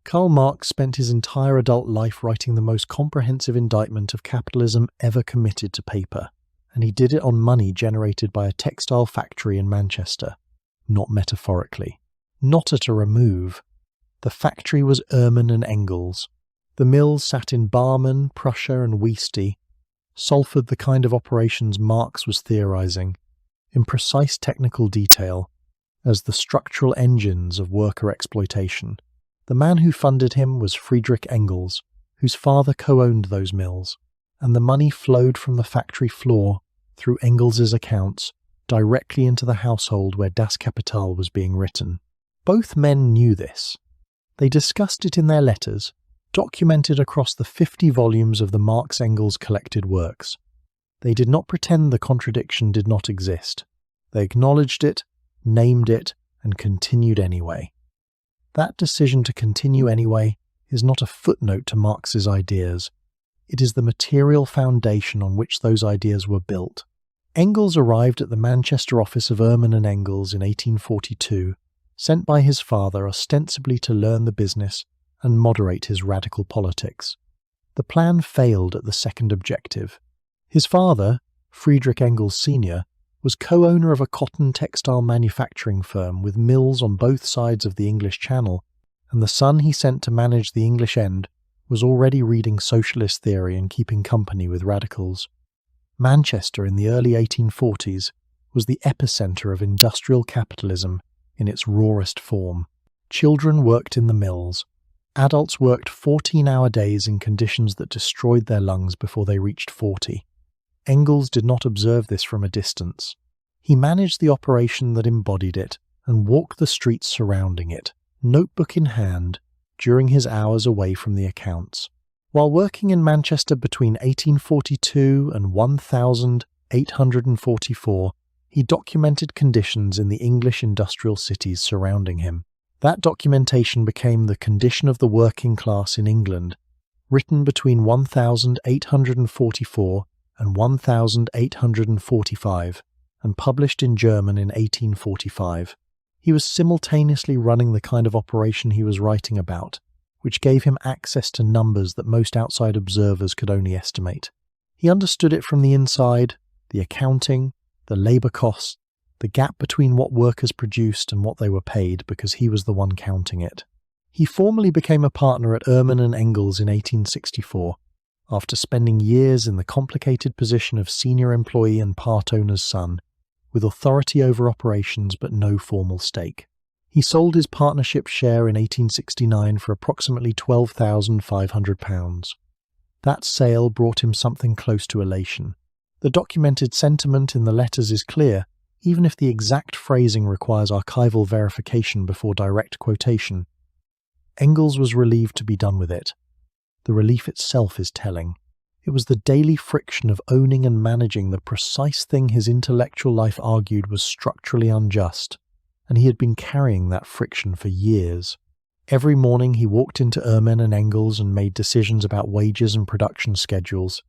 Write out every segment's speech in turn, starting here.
Karl Marx spent his entire adult life writing the most comprehensive indictment of capitalism ever committed to paper, and he did it on money generated by a textile factory in Manchester. Not metaphorically. Not at a remove. The factory was Ehrman and Engels. The mills sat in Barmen, Prussia and Weesty, Salford the kind of operations Marx was theorizing, in precise technical detail, as the structural engines of worker exploitation. The man who funded him was Friedrich Engels, whose father co-owned those mills, and the money flowed from the factory floor, through Engels's accounts, directly into the household where Das Kapital was being written. Both men knew this. They discussed it in their letters, documented across the 50 volumes of the Marx-Engels collected works. They did not pretend the contradiction did not exist. They acknowledged it, named it, and continued anyway. That decision to continue anyway is not a footnote to Marx's ideas. It is the material foundation on which those ideas were built. Engels arrived at the Manchester office of Ehrman and Engels in 1842, sent by his father ostensibly to learn the business and moderate his radical politics. The plan failed at the second objective. His father, Friedrich Engels Sr., was co-owner of a cotton textile manufacturing firm with mills on both sides of the English Channel, and the son he sent to manage the English end was already reading socialist theory and keeping company with radicals. Manchester in the early 1840s was the epicenter of industrial capitalism in its rawest form. Children worked in the mills. Adults worked 14-hour days in conditions that destroyed their lungs before they reached 40. Engels did not observe this from a distance. He managed the operation that embodied it and walked the streets surrounding it, notebook in hand, during his hours away from the accounts. While working in Manchester between 1842 and 1844, he documented conditions in the English industrial cities surrounding him. That documentation became The Condition of the Working Class in England, written between 1844 and 1845, and published in German in 1845. He was simultaneously running the kind of operation he was writing about, which gave him access to numbers that most outside observers could only estimate. He understood it from the inside, the accounting, the labour costs, the gap between what workers produced and what they were paid, because he was the one counting it. He formally became a partner at Ehrman and Engels in 1864, after spending years in the complicated position of senior employee and part owner's son, with authority over operations but no formal stake. He sold his partnership share in 1869 for approximately £12,500. That sale brought him something close to elation. The documented sentiment in the letters is clear, even if the exact phrasing requires archival verification before direct quotation. Engels was relieved to be done with it. The relief itself is telling. It was the daily friction of owning and managing the precise thing his intellectual life argued was structurally unjust, and he had been carrying that friction for years. Every morning he walked into Ehrman and Engels and made decisions about wages and production schedules.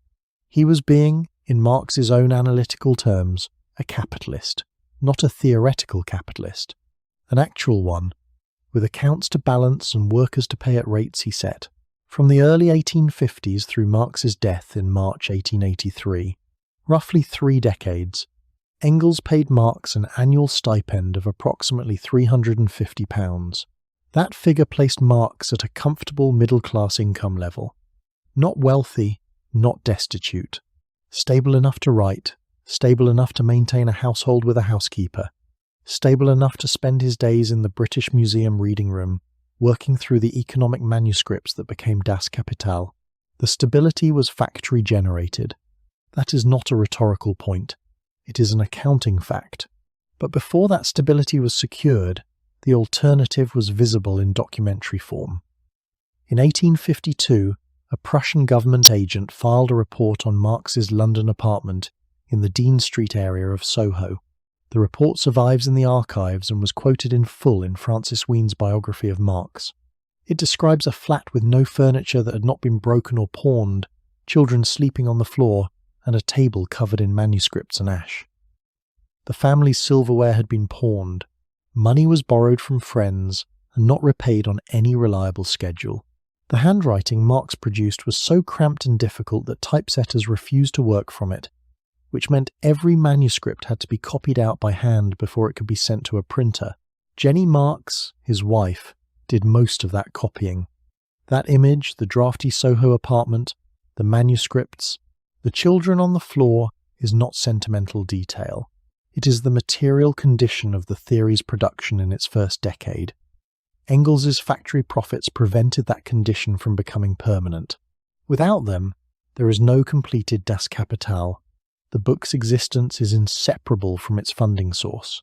He was being, in Marx's own analytical terms, a capitalist, not a theoretical capitalist, an actual one, with accounts to balance and workers to pay at rates he set. From the early 1850s through Marx's death in March 1883, roughly 3 decades, Engels paid Marx an annual stipend of approximately £350. That figure placed Marx at a comfortable middle-class income level. Not wealthy, not destitute. Stable enough to write, stable enough to maintain a household with a housekeeper, stable enough to spend his days in the British Museum reading room, working through the economic manuscripts that became Das Kapital. The stability was factory-generated. That is not a rhetorical point. It is an accounting fact. But before that stability was secured, the alternative was visible in documentary form. In 1852, a Prussian government agent filed a report on Marx's London apartment in the Dean Street area of Soho. The report survives in the archives and was quoted in full in Francis Ween's biography of Marx. It describes a flat with no furniture that had not been broken or pawned, children sleeping on the floor, and a table covered in manuscripts and ash. The family's silverware had been pawned, money was borrowed from friends, and not repaid on any reliable schedule. The handwriting Marx produced was so cramped and difficult that typesetters refused to work from it, which meant every manuscript had to be copied out by hand before it could be sent to a printer. Jenny Marx, his wife, did most of that copying. That image, the drafty Soho apartment, the manuscripts, the children on the floor, is not sentimental detail. It is the material condition of the theory's production in its first decade. Engels's factory profits prevented that condition from becoming permanent. Without them, there is no completed Das Kapital. The book's existence is inseparable from its funding source.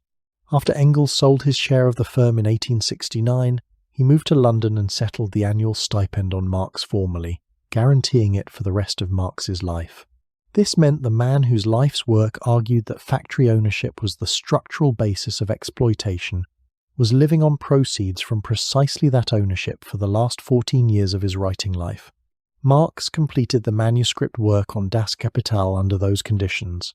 After Engels sold his share of the firm in 1869, he moved to London and settled the annual stipend on Marx formally, guaranteeing it for the rest of Marx's life. This meant the man whose life's work argued that factory ownership was the structural basis of exploitation was living on proceeds from precisely that ownership for the last 14 years of his writing life. Marx completed the manuscript work on Das Kapital under those conditions.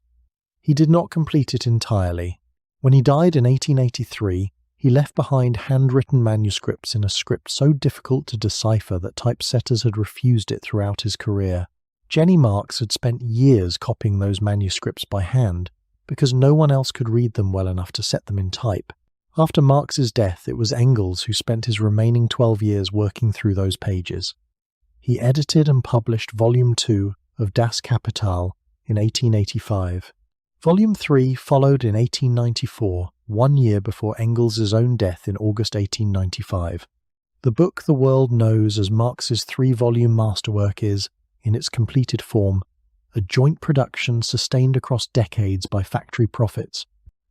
He did not complete it entirely. When he died in 1883, he left behind handwritten manuscripts in a script so difficult to decipher that typesetters had refused it throughout his career. Jenny Marx had spent years copying those manuscripts by hand because no one else could read them well enough to set them in type. After Marx's death, it was Engels who spent his remaining 12 years working through those pages. He edited and published Volume 2 of Das Kapital in 1885. Volume 3 followed in 1894, 1 year before Engels' own death in August 1895. The book the world knows as Marx's 3-volume masterwork is, in its completed form, a joint production sustained across decades by factory profits,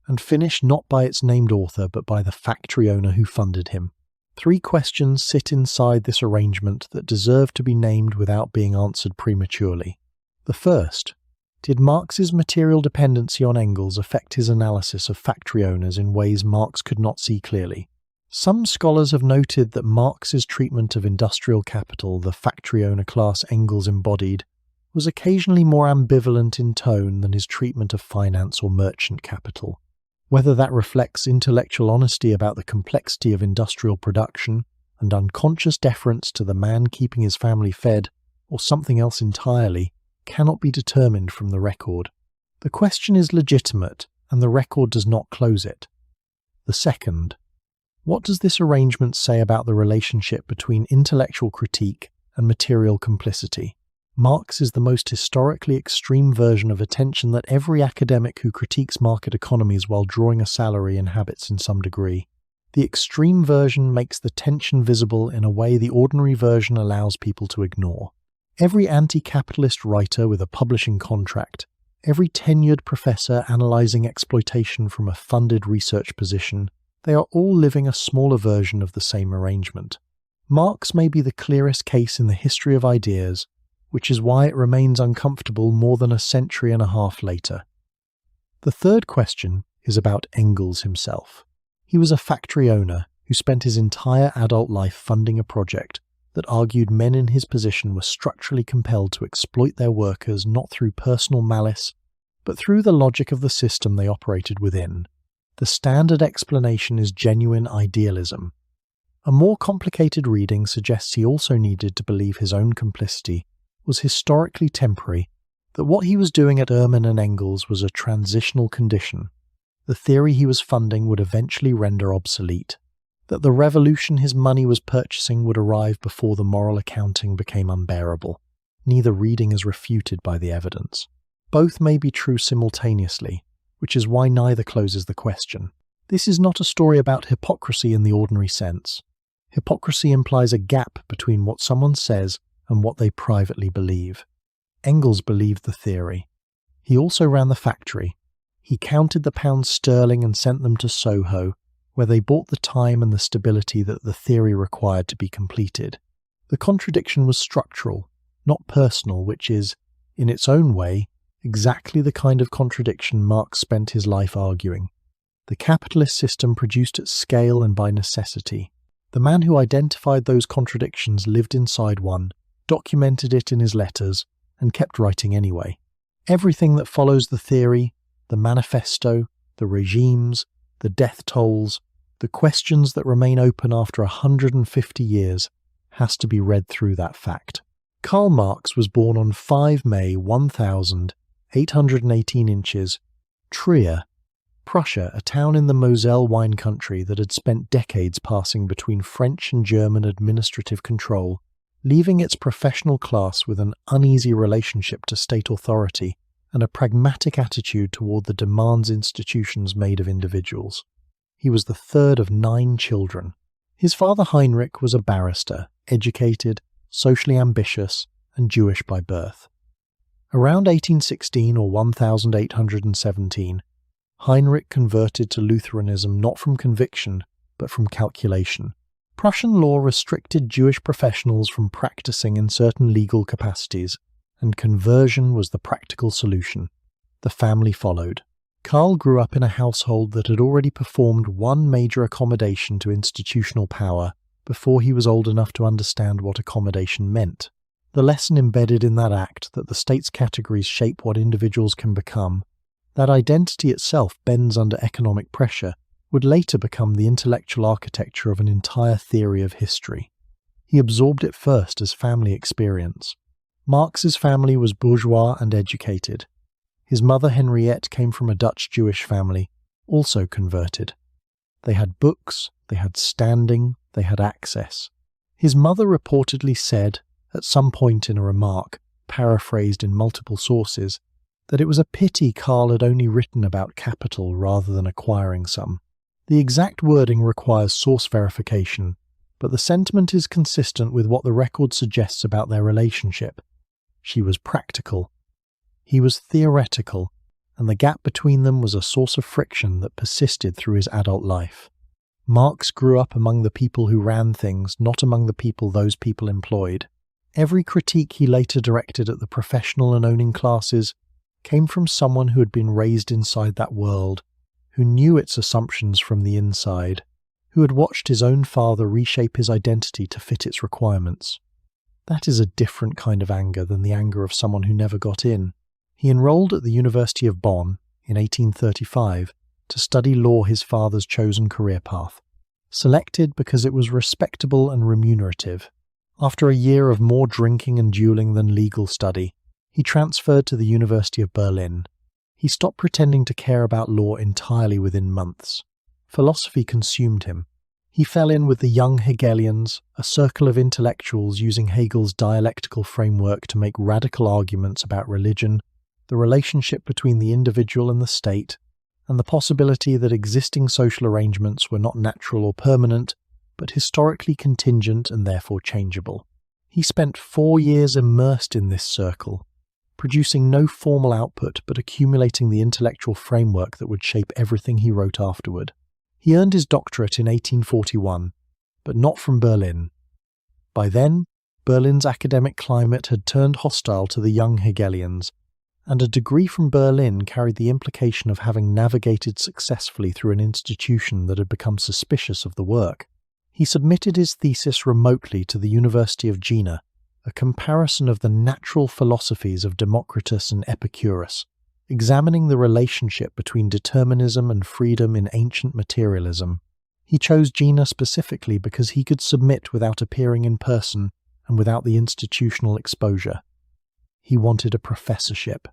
and finished not by its named author but by the factory owner who funded him. 3 questions sit inside this arrangement that deserve to be named without being answered prematurely. The first: did Marx's material dependency on Engels affect his analysis of factory owners in ways Marx could not see clearly? Some scholars have noted that Marx's treatment of industrial capital, the factory owner class Engels embodied, was occasionally more ambivalent in tone than his treatment of finance or merchant capital. Whether that reflects intellectual honesty about the complexity of industrial production and unconscious deference to the man keeping his family fed, or something else entirely, cannot be determined from the record. The question is legitimate, and the record does not close it. The second: what does this arrangement say about the relationship between intellectual critique and material complicity? Marx is the most historically extreme version of a tension that every academic who critiques market economies while drawing a salary inhabits in some degree. The extreme version makes the tension visible in a way the ordinary version allows people to ignore. Every anti-capitalist writer with a publishing contract, every tenured professor analyzing exploitation from a funded research position, they are all living a smaller version of the same arrangement. Marx may be the clearest case in the history of ideas, which is why it remains uncomfortable more than a century and a half later. The third question is about Engels himself. He was a factory owner who spent his entire adult life funding a project that argued men in his position were structurally compelled to exploit their workers not through personal malice, but through the logic of the system they operated within. The standard explanation is genuine idealism. A more complicated reading suggests he also needed to believe his own complicity was historically temporary, that what he was doing at Ehrman and Engels was a transitional condition. The theory he was funding would eventually render obsolete, that the revolution his money was purchasing would arrive before the moral accounting became unbearable. Neither reading is refuted by the evidence. Both may be true simultaneously, which is why neither closes the question. This is not a story about hypocrisy in the ordinary sense. Hypocrisy implies a gap between what someone says and what they privately believe. Engels believed the theory. He also ran the factory. He counted the pounds sterling and sent them to Soho, where they bought the time and the stability that the theory required to be completed. The contradiction was structural, not personal, which is, in its own way, exactly the kind of contradiction Marx spent his life arguing. The capitalist system produced at scale and by necessity. The man who identified those contradictions lived inside one, documented it in his letters, and kept writing anyway. Everything that follows the theory, the manifesto, the regimes, the death tolls, The questions that remain open after 150 years has to be read through that fact. Karl Marx was born on 5 May 1818 inches, Trier, Prussia, a town in the Moselle wine country that had spent decades passing between French and German administrative control, leaving its professional class with an uneasy relationship to state authority and a pragmatic attitude toward the demands institutions made of individuals. He was the third of 9 children. His father Heinrich was a barrister, educated, socially ambitious, and Jewish by birth. Around 1816 or 1817, Heinrich converted to Lutheranism not from conviction, but from calculation. Prussian law restricted Jewish professionals from practicing in certain legal capacities, and conversion was the practical solution. The family followed. Karl grew up in a household that had already performed one major accommodation to institutional power before he was old enough to understand what accommodation meant. The lesson embedded in that act that the state's categories shape what individuals can become, that identity itself bends under economic pressure, would later become the intellectual architecture of an entire theory of history. He absorbed it first as family experience. Marx's family was bourgeois and educated. His mother Henriette came from a Dutch Jewish family, also converted. They had books, they had standing, they had access. His mother reportedly said, at some point in a remark, paraphrased in multiple sources, that it was a pity Karl had only written about capital rather than acquiring some. The exact wording requires source verification, but the sentiment is consistent with what the record suggests about their relationship. She was practical. He was theoretical, and the gap between them was a source of friction that persisted through his adult life. Marx grew up among the people who ran things, not among the people those people employed. Every critique he later directed at the professional and owning classes came from someone who had been raised inside that world, who knew its assumptions from the inside, who had watched his own father reshape his identity to fit its requirements. That is a different kind of anger than the anger of someone who never got in. He enrolled at the University of Bonn in 1835 to study law, his father's chosen career path, selected because it was respectable and remunerative. After a year of more drinking and dueling than legal study, he transferred to the University of Berlin. He stopped pretending to care about law entirely within months. Philosophy consumed him. He fell in with the young Hegelians, a circle of intellectuals using Hegel's dialectical framework to make radical arguments about religion, the relationship between the individual and the state, and the possibility that existing social arrangements were not natural or permanent, but historically contingent and therefore changeable. He spent 4 years immersed in this circle, producing no formal output but accumulating the intellectual framework that would shape everything he wrote afterward. He earned his doctorate in 1841, but not from Berlin. By then, Berlin's academic climate had turned hostile to the young Hegelians, and a degree from Berlin carried the implication of having navigated successfully through an institution that had become suspicious of the work. He submitted his thesis remotely to the University of Jena, a comparison of the natural philosophies of Democritus and Epicurus, examining the relationship between determinism and freedom in ancient materialism. He chose Jena specifically because he could submit without appearing in person and without the institutional exposure. He wanted a professorship.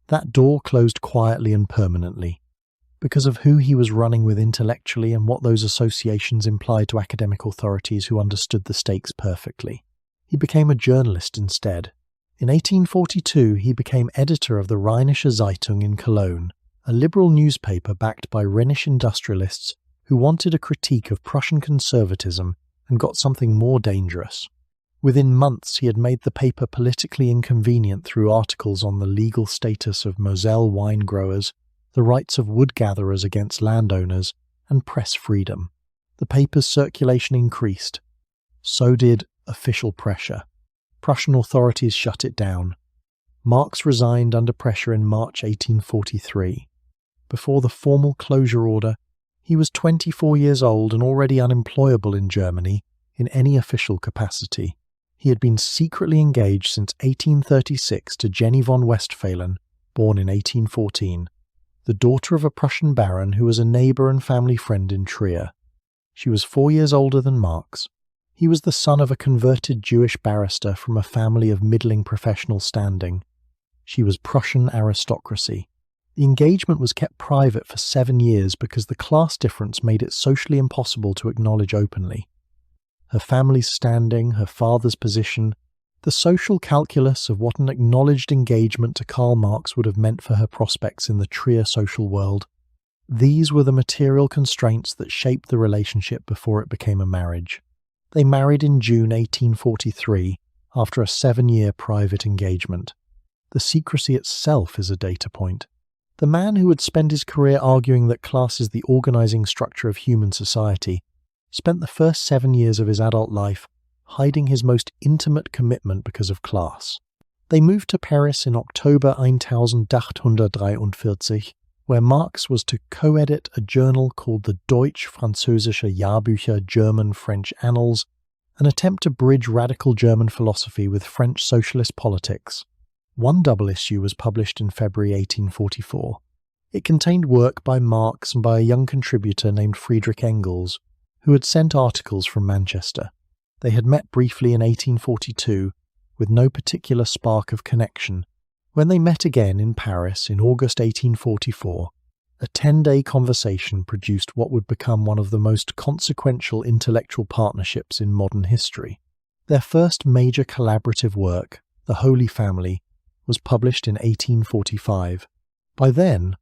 That door closed quietly and permanently, because of who he was running with intellectually and what those associations implied to academic authorities who understood the stakes perfectly. He became a journalist instead. In 1842, he became editor of the Rheinische Zeitung in Cologne, a liberal newspaper backed by Rhenish industrialists who wanted a critique of Prussian conservatism and got something more dangerous. Within months, he had made the paper politically inconvenient through articles on the legal status of Moselle wine growers, the rights of wood gatherers against landowners, and press freedom. The paper's circulation increased. So did official pressure. Prussian authorities shut it down. Marx resigned under pressure in March 1843. Before the formal closure order, he was 24 years old and already unemployable in Germany in any official capacity. He had been secretly engaged since 1836 to Jenny von Westphalen, born in 1814, the daughter of a Prussian baron who was a neighbour and family friend in Trier. She was 4 years older than Marx. He was the son of a converted Jewish barrister from a family of middling professional standing. She was Prussian aristocracy. The engagement was kept private for 7 years because the class difference made it socially impossible to acknowledge openly. Her family's standing, her father's position, the social calculus of what an acknowledged engagement to Karl Marx would have meant for her prospects in the Trier social world. These were the material constraints that shaped the relationship before it became a marriage. They married in June 1843, after a 7-year private engagement. The secrecy itself is a data point. The man who would spend his career arguing that class is the organizing structure of human society spent the first 7 years of his adult life hiding his most intimate commitment because of class. They moved to Paris in October 1843, where Marx was to co-edit a journal called the Deutsch-Französische Jahrbücher German-French Annals, an attempt to bridge radical German philosophy with French socialist politics. One double issue was published in February 1844. It contained work by Marx and by a young contributor named Friedrich Engels, who had sent articles from Manchester. They had met briefly in 1842, with no particular spark of connection. When they met again in Paris in August 1844, a 10-day conversation produced what would become one of the most consequential intellectual partnerships in modern history. Their first major collaborative work, The Holy Family, was published in 1845. By then,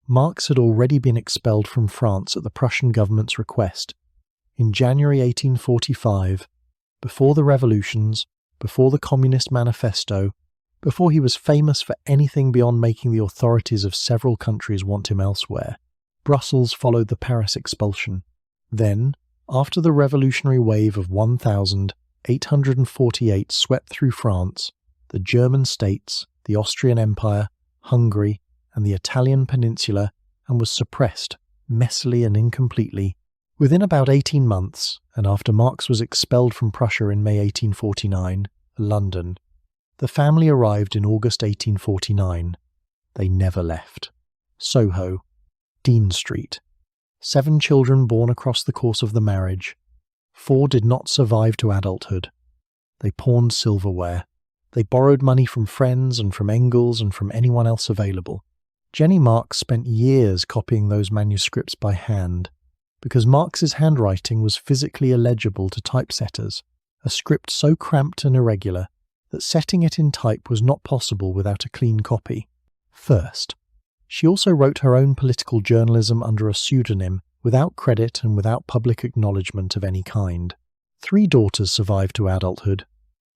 Marx had already been expelled from France at the Prussian government's request. In January 1845, before the revolutions, before the Communist Manifesto, before he was famous for anything beyond making the authorities of several countries want him elsewhere, Brussels followed the Paris expulsion. Then, after the revolutionary wave of 1,848 swept through France, the German states, the Austrian Empire, Hungary, and the Italian peninsula, and was suppressed, messily and incompletely. Within about 18 months, and after Marx was expelled from Prussia in May 1849, London, the family arrived in August 1849. They never left. Soho, Dean Street. 7 children born across the course of the marriage. 4 did not survive to adulthood. They pawned silverware. They borrowed money from friends and from Engels and from anyone else available. Jenny Marx spent years copying those manuscripts by hand, because Marx's handwriting was physically illegible to typesetters, a script so cramped and irregular that setting it in type was not possible without a clean copy. First, she also wrote her own political journalism under a pseudonym, without credit and without public acknowledgement of any kind. 3 daughters survived to adulthood.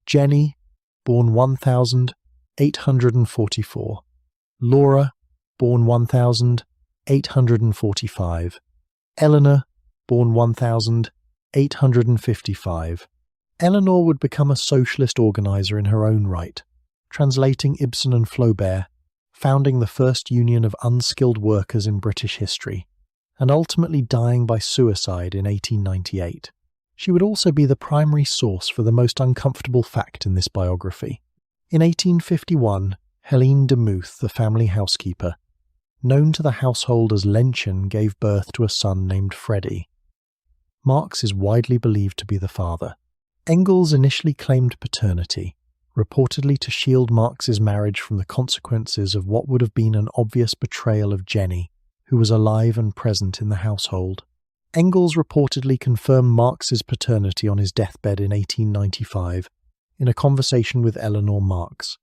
Jenny, born 1844. Laura, born 1845. Eleanor, born 1855. Eleanor would become a socialist organizer in her own right, translating Ibsen and Flaubert, founding the first union of unskilled workers in British history, and ultimately dying by suicide in 1898. She would also be the primary source for the most uncomfortable fact in this biography. In 1851, Helene de Muth, the family housekeeper, known to the household as Lenchen, gave birth to a son named Freddie. Marx is widely believed to be the father. Engels initially claimed paternity, reportedly to shield Marx's marriage from the consequences of what would have been an obvious betrayal of Jenny, who was alive and present in the household. Engels reportedly confirmed Marx's paternity on his deathbed in 1895 in a conversation with Eleanor Marx.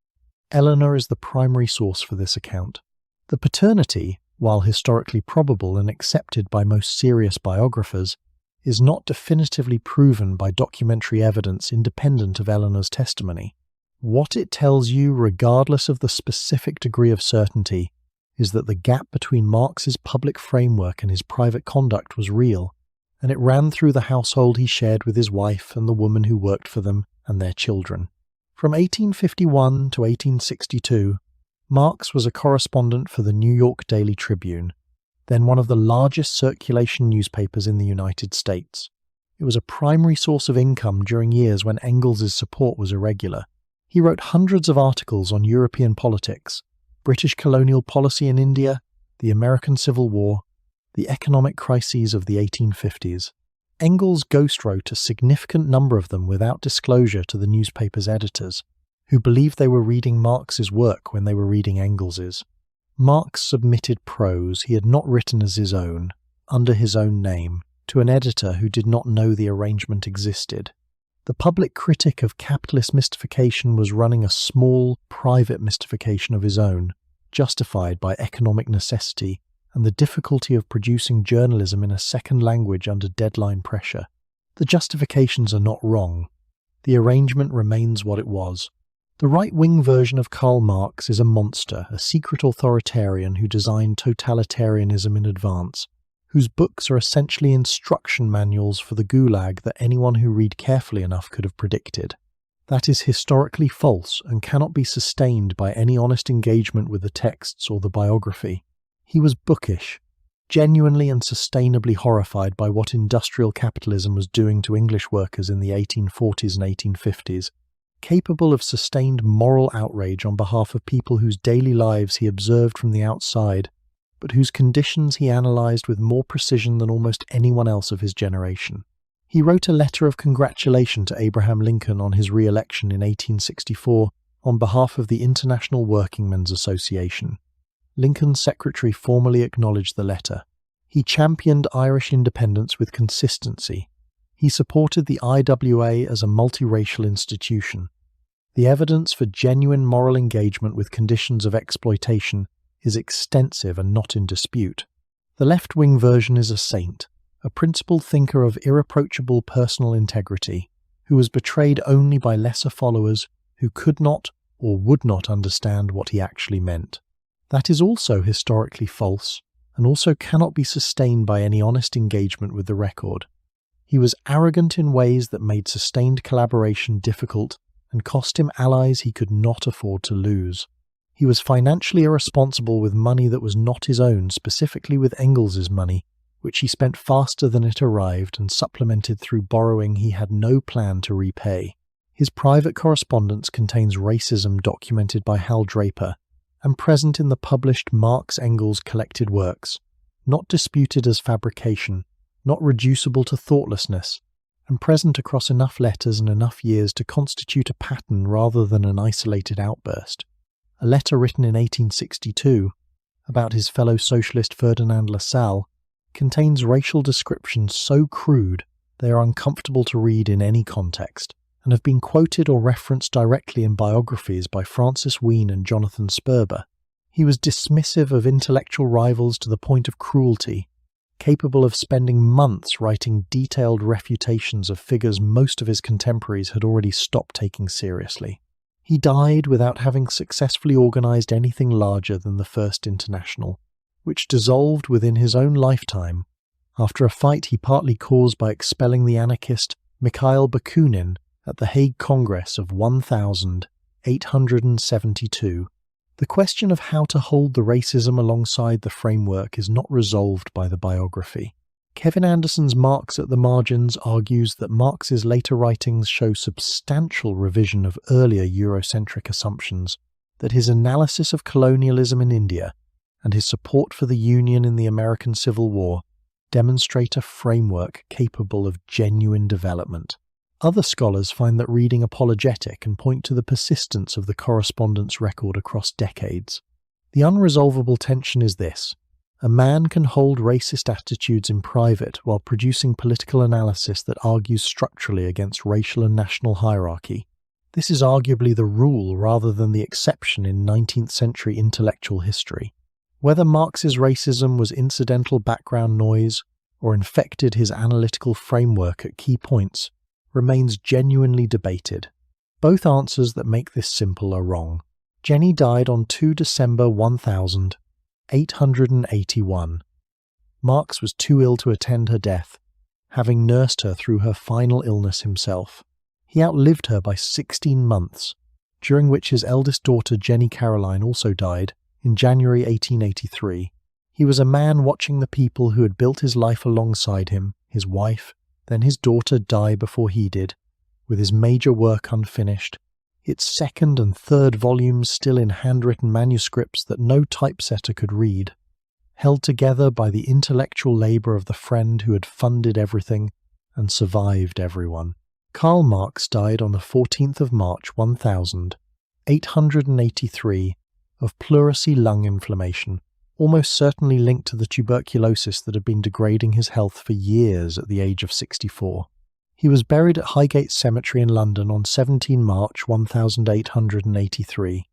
Eleanor is the primary source for this account. The paternity, while historically probable and accepted by most serious biographers, is not definitively proven by documentary evidence independent of Eleanor's testimony. What it tells you, regardless of the specific degree of certainty, is that the gap between Marx's public framework and his private conduct was real, and it ran through the household he shared with his wife and the woman who worked for them and their children. From 1851 to 1862, Marx was a correspondent for the New York Daily Tribune, then one of the largest circulation newspapers in the United States. It was a primary source of income during years when Engels' support was irregular. He wrote hundreds of articles on European politics, British colonial policy in India, the American Civil War, the economic crises of the 1850s. Engels ghostwrote a significant number of them without disclosure to the newspaper's editors, who believed they were reading Marx's work when they were reading Engels's. Marx submitted prose he had not written as his own, under his own name, to an editor who did not know the arrangement existed. The public critic of capitalist mystification was running a small, private mystification of his own, justified by economic necessity and the difficulty of producing journalism in a second language under deadline pressure. The justifications are not wrong. The arrangement remains what it was. The right-wing version of Karl Marx is a monster, a secret authoritarian who designed totalitarianism in advance, whose books are essentially instruction manuals for the Gulag that anyone who read carefully enough could have predicted. That is historically false and cannot be sustained by any honest engagement with the texts or the biography. He was bookish, genuinely and sustainably horrified by what industrial capitalism was doing to English workers in the 1840s and 1850s, capable of sustained moral outrage on behalf of people whose daily lives he observed from the outside, but whose conditions he analysed with more precision than almost anyone else of his generation. He wrote a letter of congratulation to Abraham Lincoln on his re-election in 1864 on behalf of the International Workingmen's Association. Lincoln's secretary formally acknowledged the letter. He championed Irish independence with consistency. He supported the IWA as a multiracial institution. The evidence for genuine moral engagement with conditions of exploitation is extensive and not in dispute. The left-wing version is a saint, a principled thinker of irreproachable personal integrity, who was betrayed only by lesser followers who could not or would not understand what he actually meant. That is also historically false, and also cannot be sustained by any honest engagement with the record. He was arrogant in ways that made sustained collaboration difficult and cost him allies he could not afford to lose. He was financially irresponsible with money that was not his own, specifically with Engels's money, which he spent faster than it arrived and supplemented through borrowing he had no plan to repay. His private correspondence contains racism documented by Hal Draper, and present in the published Marx-Engels collected works, not disputed as fabrication, not reducible to thoughtlessness, and present across enough letters and enough years to constitute a pattern rather than an isolated outburst. A letter written in 1862, about his fellow socialist Ferdinand Lassalle, contains racial descriptions so crude they are uncomfortable to read in any context, and have been quoted or referenced directly in biographies by Francis Wheen and Jonathan Sperber. He was dismissive of intellectual rivals to the point of cruelty, capable of spending months writing detailed refutations of figures most of his contemporaries had already stopped taking seriously. He died without having successfully organised anything larger than the First International, which dissolved within his own lifetime, after a fight he partly caused by expelling the anarchist Mikhail Bakunin at the Hague Congress of 1872. The question of how to hold the racism alongside the framework is not resolved by the biography. Kevin Anderson's Marx at the Margins argues that Marx's later writings show substantial revision of earlier Eurocentric assumptions, that his analysis of colonialism in India and his support for the Union in the American Civil War demonstrate a framework capable of genuine development. Other scholars find that reading apologetic and point to the persistence of the correspondence record across decades. The unresolvable tension is this: a man can hold racist attitudes in private while producing political analysis that argues structurally against racial and national hierarchy. This is arguably the rule rather than the exception in 19th century intellectual history. Whether Marx's racism was incidental background noise or infected his analytical framework at key points remains genuinely debated. Both answers that make this simple are wrong. Jenny died on 2 December 1881. Marx was too ill to attend her death, having nursed her through her final illness himself. He outlived her by 16 months, during which his eldest daughter Jenny Caroline also died in January 1883. He was a man watching the people who had built his life alongside him, his wife, then his daughter, die before he did, with his major work unfinished, its second and third volumes still in handwritten manuscripts that no typesetter could read, held together by the intellectual labour of the friend who had funded everything and survived everyone. Karl Marx died on the 14th of March 1883 of pleurisy lung inflammation, almost certainly linked to the tuberculosis that had been degrading his health for years at the age of 64. He was buried at Highgate Cemetery in London on 17 March 1883.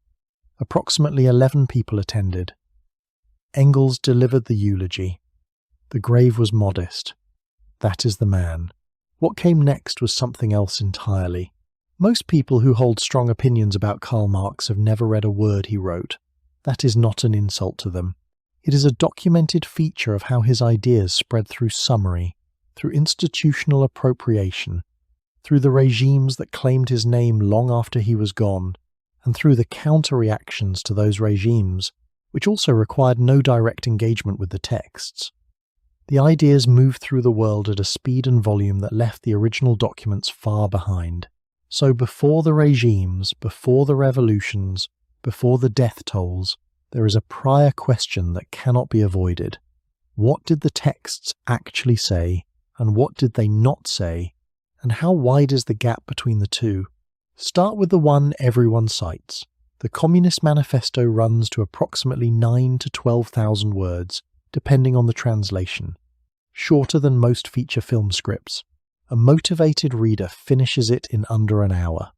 Approximately 11 people attended. Engels delivered the eulogy. The grave was modest. That is the man. What came next was something else entirely. Most people who hold strong opinions about Karl Marx have never read a word he wrote. That is not an insult to them. It is a documented feature of how his ideas spread through summary, through institutional appropriation, through the regimes that claimed his name long after he was gone, and through the counter-reactions to those regimes, which also required no direct engagement with the texts. The ideas moved through the world at a speed and volume that left the original documents far behind. So before the regimes, before the revolutions, before the death tolls, there is a prior question that cannot be avoided. What did the texts actually say, and what did they not say, and how wide is the gap between the two? Start with the one everyone cites. The Communist Manifesto runs to approximately 9,000 to 12,000 words, depending on the translation. Shorter than most feature film scripts. A motivated reader finishes it in under an hour.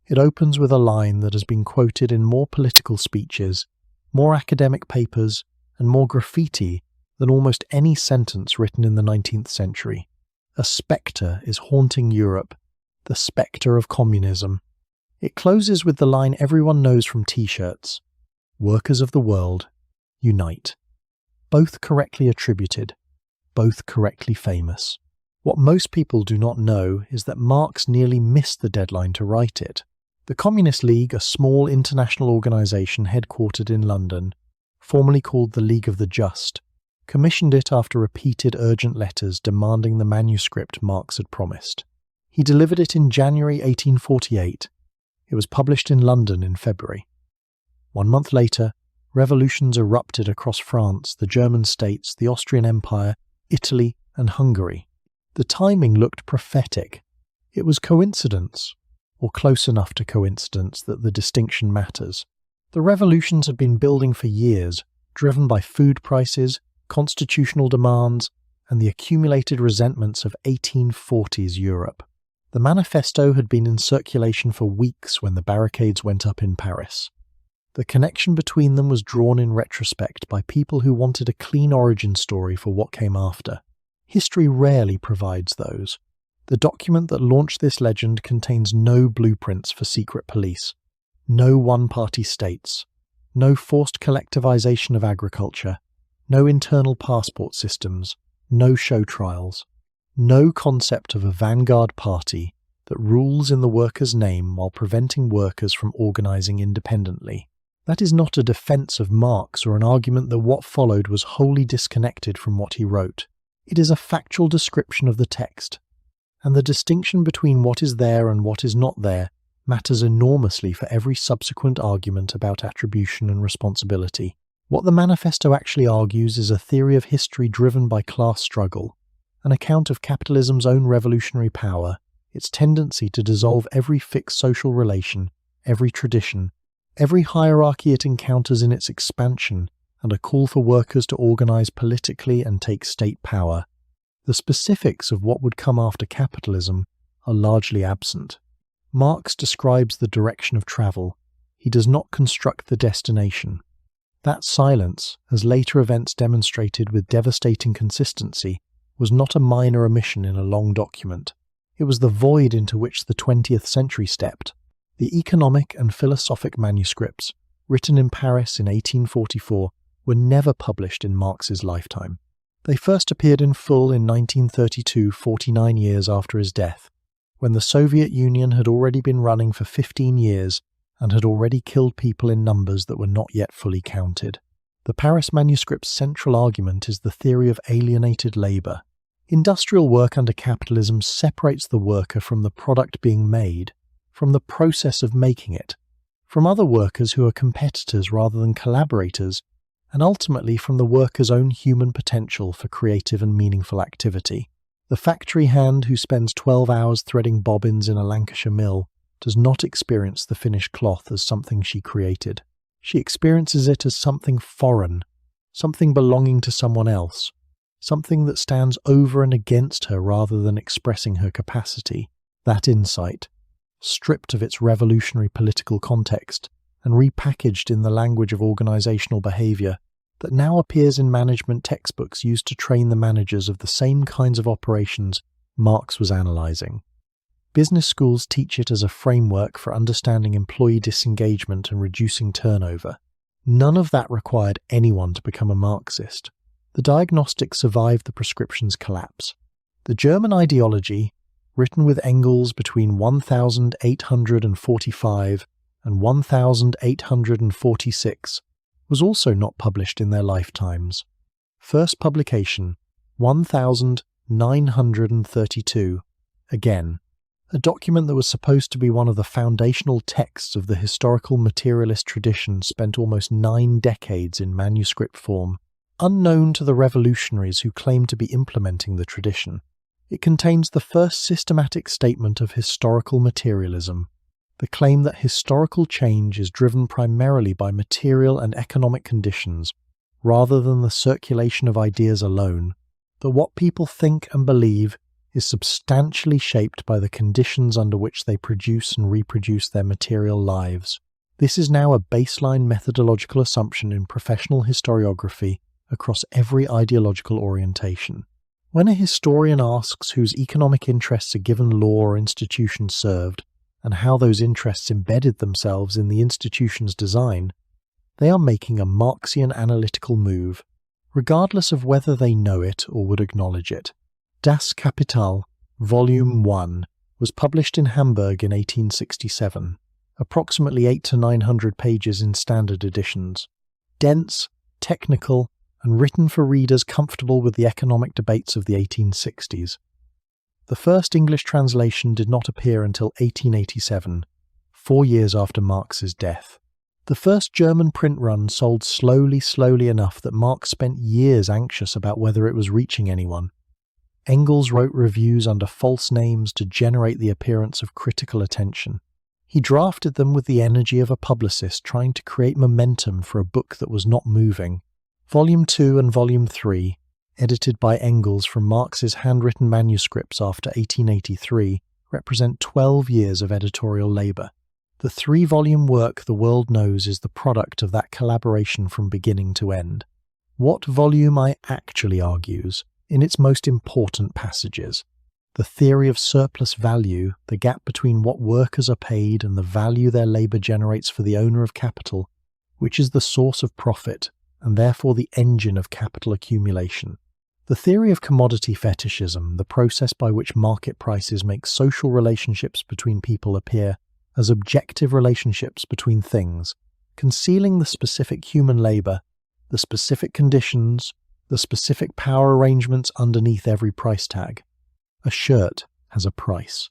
It opens with a line that has been quoted in more political speeches, more academic papers, and more graffiti than almost any sentence written in the 19th century. A spectre is haunting Europe, the spectre of communism. It closes with the line everyone knows from T-shirts: "Workers of the world, unite." Both correctly attributed, both correctly famous. What most people do not know is that Marx nearly missed the deadline to write it. The Communist League, a small international organisation headquartered in London, formerly called the League of the Just, commissioned it after repeated urgent letters demanding the manuscript Marx had promised. He delivered it in January 1848. It was published in London in February. 1 month later, revolutions erupted across France, the German states, the Austrian Empire, Italy, and Hungary. The timing looked prophetic. It was coincidence, or close enough to coincidence that the distinction matters. The revolutions had been building for years, driven by food prices, constitutional demands, and the accumulated resentments of 1840s Europe. The manifesto had been in circulation for weeks when the barricades went up in Paris. The connection between them was drawn in retrospect by people who wanted a clean origin story for what came after. History rarely provides those. The document that launched this legend contains no blueprints for secret police, no one-party states, no forced collectivization of agriculture, no internal passport systems, no show trials, no concept of a vanguard party that rules in the workers' name while preventing workers from organizing independently. That is not a defense of Marx or an argument that what followed was wholly disconnected from what he wrote. It is a factual description of the text, and the distinction between what is there and what is not there matters enormously for every subsequent argument about attribution and responsibility. What the manifesto actually argues is a theory of history driven by class struggle, an account of capitalism's own revolutionary power, its tendency to dissolve every fixed social relation, every tradition, every hierarchy it encounters in its expansion, and a call for workers to organize politically and take state power. The specifics of what would come after capitalism are largely absent. Marx describes the direction of travel. He does not construct the destination. That silence, as later events demonstrated with devastating consistency, was not a minor omission in a long document. It was the void into which the 20th century stepped. The economic and philosophic manuscripts, written in Paris in 1844, were never published in Marx's lifetime. They first appeared in full in 1932, 49 years after his death, when the Soviet Union had already been running for 15 years and had already killed people in numbers that were not yet fully counted. The Paris manuscript's central argument is the theory of alienated labour. Industrial work under capitalism separates the worker from the product being made, from the process of making it, from other workers who are competitors rather than collaborators, and ultimately from the worker's own human potential for creative and meaningful activity. The factory hand who spends 12 hours threading bobbins in a Lancashire mill does not experience the finished cloth as something she created. She experiences it as something foreign, something belonging to someone else, something that stands over and against her rather than expressing her capacity. That insight, stripped of its revolutionary political context and repackaged in the language of organizational behavior, that now appears in management textbooks used to train the managers of the same kinds of operations Marx was analyzing. Business schools teach it as a framework for understanding employee disengagement and reducing turnover. None of that required anyone to become a Marxist. The diagnostic survived the prescription's collapse. The German ideology, written with Engels between 1845 and 1846, was also not published in their lifetimes. First publication, 1932. Again, a document that was supposed to be one of the foundational texts of the historical materialist tradition spent almost 9 decades in manuscript form, unknown to the revolutionaries who claimed to be implementing the tradition. It contains the first systematic statement of historical materialism, the claim that historical change is driven primarily by material and economic conditions, rather than the circulation of ideas alone, that what people think and believe is substantially shaped by the conditions under which they produce and reproduce their material lives. This is now a baseline methodological assumption in professional historiography across every ideological orientation. When a historian asks whose economic interests a given law or institution served, and how those interests embedded themselves in the institution's design, they are making a Marxian analytical move, regardless of whether they know it or would acknowledge it. Das Kapital, Volume 1, was published in Hamburg in 1867, approximately 800 to 900 pages in standard editions. Dense, technical, and written for readers comfortable with the economic debates of the 1860s. The first English translation did not appear until 1887, 4 years after Marx's death. The first German print run sold slowly enough that Marx spent years anxious about whether it was reaching anyone. Engels wrote reviews under false names to generate the appearance of critical attention. He drafted them with the energy of a publicist trying to create momentum for a book that was not moving. Volume 2 and Volume 3, edited by Engels from Marx's handwritten manuscripts after 1883, represent 12 years of editorial labour. The 3-volume work the world knows is the product of that collaboration from beginning to end. What Volume I actually argues, in its most important passages, the theory of surplus value, the gap between what workers are paid and the value their labour generates for the owner of capital, which is the source of profit and therefore the engine of capital accumulation. The theory of commodity fetishism, the process by which market prices make social relationships between people appear as objective relationships between things, concealing the specific human labour, the specific conditions, the specific power arrangements underneath every price tag. A shirt has a price.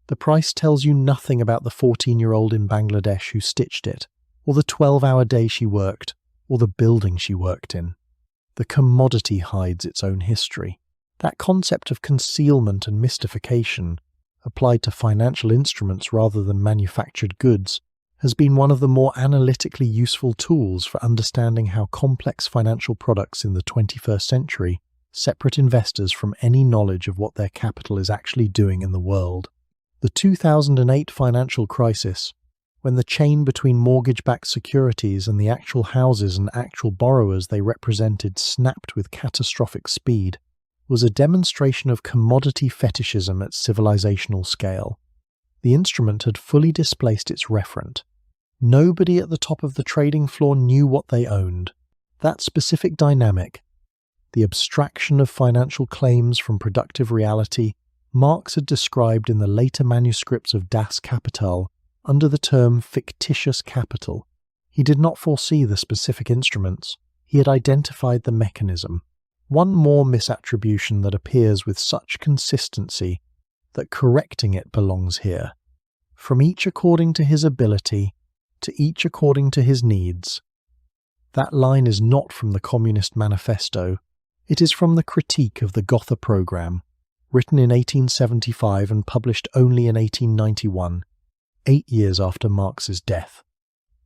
The price tells you nothing about the 14-year-old in Bangladesh who stitched it, or the 12-hour day she worked, or the building she worked in. The commodity hides its own history. That concept of concealment and mystification, applied to financial instruments rather than manufactured goods, has been one of the more analytically useful tools for understanding how complex financial products in the 21st century separate investors from any knowledge of what their capital is actually doing in the world. The 2008 financial crisis, when the chain between mortgage-backed securities and the actual houses and actual borrowers they represented snapped with catastrophic speed, was a demonstration of commodity fetishism at civilizational scale. The instrument had fully displaced its referent. Nobody at the top of the trading floor knew what they owned. That specific dynamic, the abstraction of financial claims from productive reality, Marx had described in the later manuscripts of Das Kapital under the term fictitious capital. He did not foresee the specific instruments. He had identified the mechanism. One more misattribution that appears with such consistency that correcting it belongs here. From each according to his ability, to each according to his needs. That line is not from the Communist Manifesto. It is from the critique of the Gotha program, written in 1875 and published only in 1891, 8 years after Marx's death.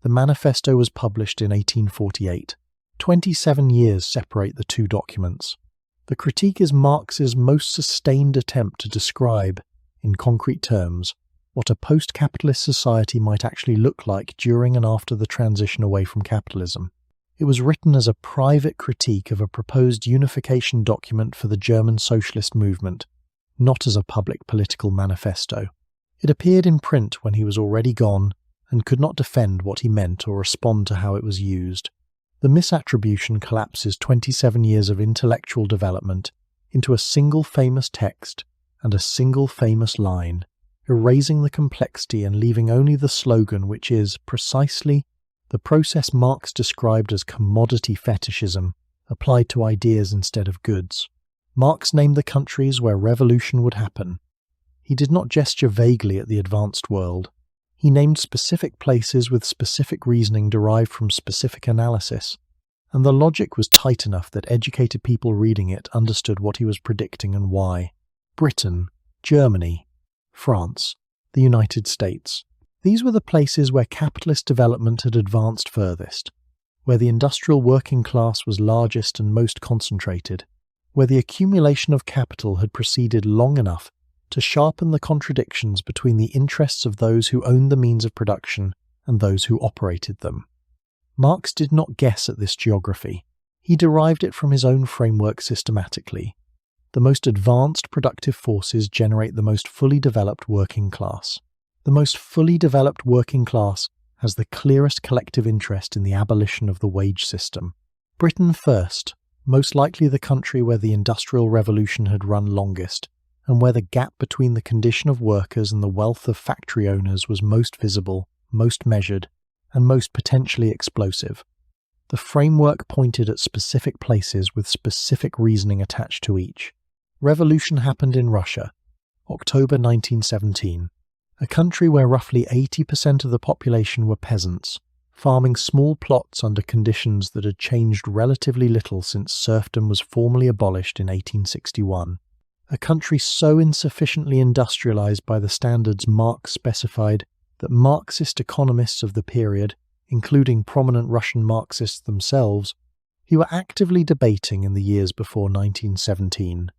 The manifesto was published in 1848. 27 years separate the two documents. The critique is Marx's most sustained attempt to describe, in concrete terms, what a post-capitalist society might actually look like during and after the transition away from capitalism. It was written as a private critique of a proposed unification document for the German socialist movement, not as a public political manifesto. It appeared in print when he was already gone and could not defend what he meant or respond to how it was used. The misattribution collapses 27 years of intellectual development into a single famous text and a single famous line, erasing the complexity and leaving only the slogan, which is, precisely, the process Marx described as commodity fetishism, applied to ideas instead of goods. Marx named the countries where revolution would happen. He did not gesture vaguely at the advanced world. He named specific places with specific reasoning derived from specific analysis, and the logic was tight enough that educated people reading it understood what he was predicting and why. Britain, Germany, France, the United States. These were the places where capitalist development had advanced furthest, where the industrial working class was largest and most concentrated, where the accumulation of capital had proceeded long enough to sharpen the contradictions between the interests of those who owned the means of production and those who operated them. Marx did not guess at this geography. He derived it from his own framework systematically. The most advanced productive forces generate the most fully developed working class. The most fully developed working class has the clearest collective interest in the abolition of the wage system. Britain first, most likely the country where the Industrial Revolution had run longest, and where the gap between the condition of workers and the wealth of factory owners was most visible, most measured, and most potentially explosive. The framework pointed at specific places with specific reasoning attached to each. Revolution happened in Russia, October 1917, a country where roughly 80% of the population were peasants, farming small plots under conditions that had changed relatively little since serfdom was formally abolished in 1861. A country so insufficiently industrialized by the standards Marx specified that Marxist economists of the period, including prominent Russian Marxists themselves, who were actively debating in the years before 1917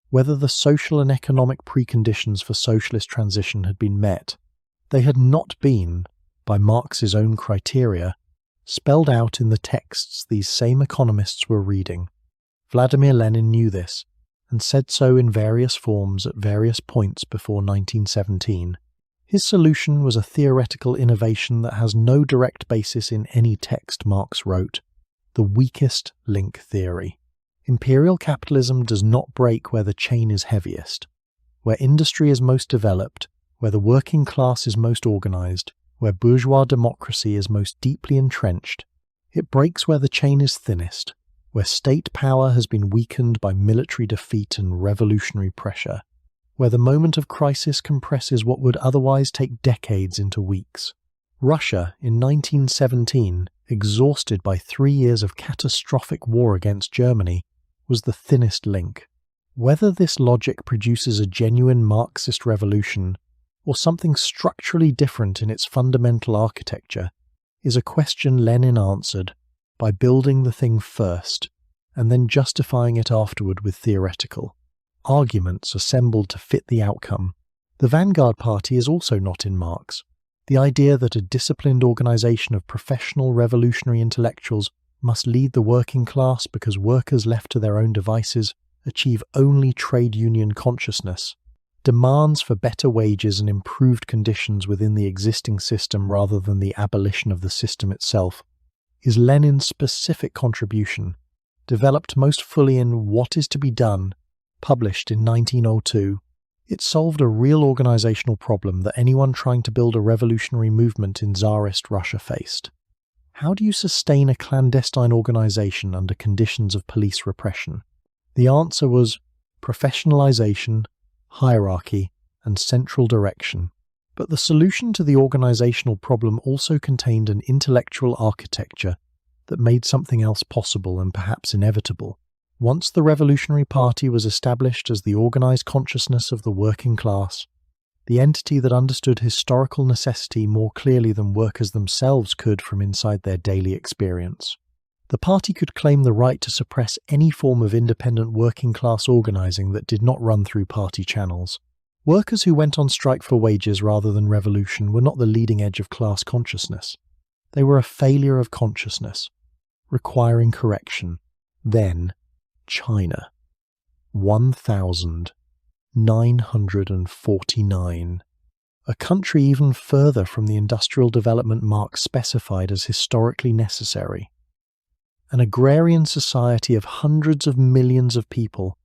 whether the social and economic preconditions for socialist transition had been met. They had not been, by Marx's own criteria, spelled out in the texts these same economists were reading. Vladimir Lenin knew this, and said so in various forms at various points before 1917. His solution was a theoretical innovation that has no direct basis in any text Marx wrote: the weakest link theory. Imperial capitalism does not break where the chain is heaviest, where industry is most developed, where the working class is most organized, where bourgeois democracy is most deeply entrenched. It breaks where the chain is thinnest, where state power has been weakened by military defeat and revolutionary pressure, where the moment of crisis compresses what would otherwise take decades into weeks. Russia, in 1917, exhausted by 3 years of catastrophic war against Germany, was the thinnest link. Whether this logic produces a genuine Marxist revolution, or something structurally different in its fundamental architecture, is a question Lenin answered by building the thing first, and then justifying it afterward with theoretical arguments assembled to fit the outcome. The Vanguard Party is also not in Marx. The idea that a disciplined organization of professional revolutionary intellectuals must lead the working class because workers left to their own devices achieve only trade union consciousness, demands for better wages and improved conditions within the existing system rather than the abolition of the system itself, is Lenin's specific contribution, developed most fully in What is to be Done, published in 1902. It solved a real organizational problem that anyone trying to build a revolutionary movement in Tsarist Russia faced. How do you sustain a clandestine organization under conditions of police repression? The answer was professionalization, hierarchy, and central direction. But the solution to the organizational problem also contained an intellectual architecture that made something else possible and perhaps inevitable. Once the Revolutionary Party was established as the organized consciousness of the working class, the entity that understood historical necessity more clearly than workers themselves could from inside their daily experience, the party could claim the right to suppress any form of independent working class organizing that did not run through party channels. Workers who went on strike for wages rather than revolution were not the leading edge of class consciousness. They were a failure of consciousness, requiring correction. Then, China. 1949. A country even further from the industrial development Marx specified as historically necessary. An agrarian society of hundreds of millions of people,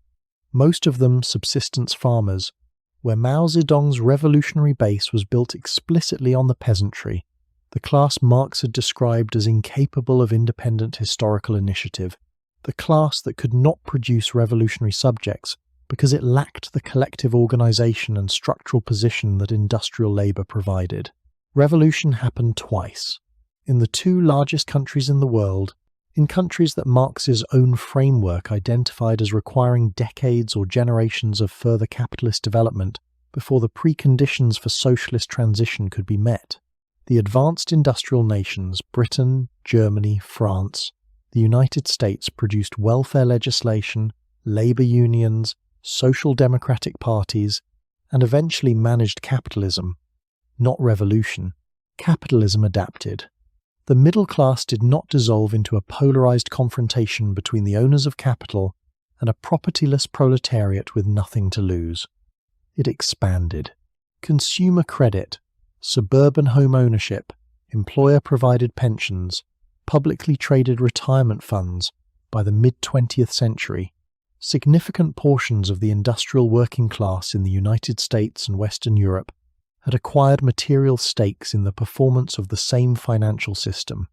most of them subsistence farmers, where Mao Zedong's revolutionary base was built explicitly on the peasantry, the class Marx had described as incapable of independent historical initiative, the class that could not produce revolutionary subjects because it lacked the collective organization and structural position that industrial labor provided. Revolution happened twice, in the two largest countries in the world, in countries that Marx's own framework identified as requiring decades or generations of further capitalist development before the preconditions for socialist transition could be met. The advanced industrial nations, Britain, Germany, France, the United States, produced welfare legislation, labor unions, social democratic parties, and eventually managed capitalism, not revolution. Capitalism adapted. The middle class did not dissolve into a polarized confrontation between the owners of capital and a propertyless proletariat with nothing to lose. It expanded. Consumer credit, suburban home ownership, employer-provided pensions, publicly traded retirement funds. By the mid-20th century, significant portions of the industrial working class in the United States and Western Europe had acquired material stakes in the performance of the same financial system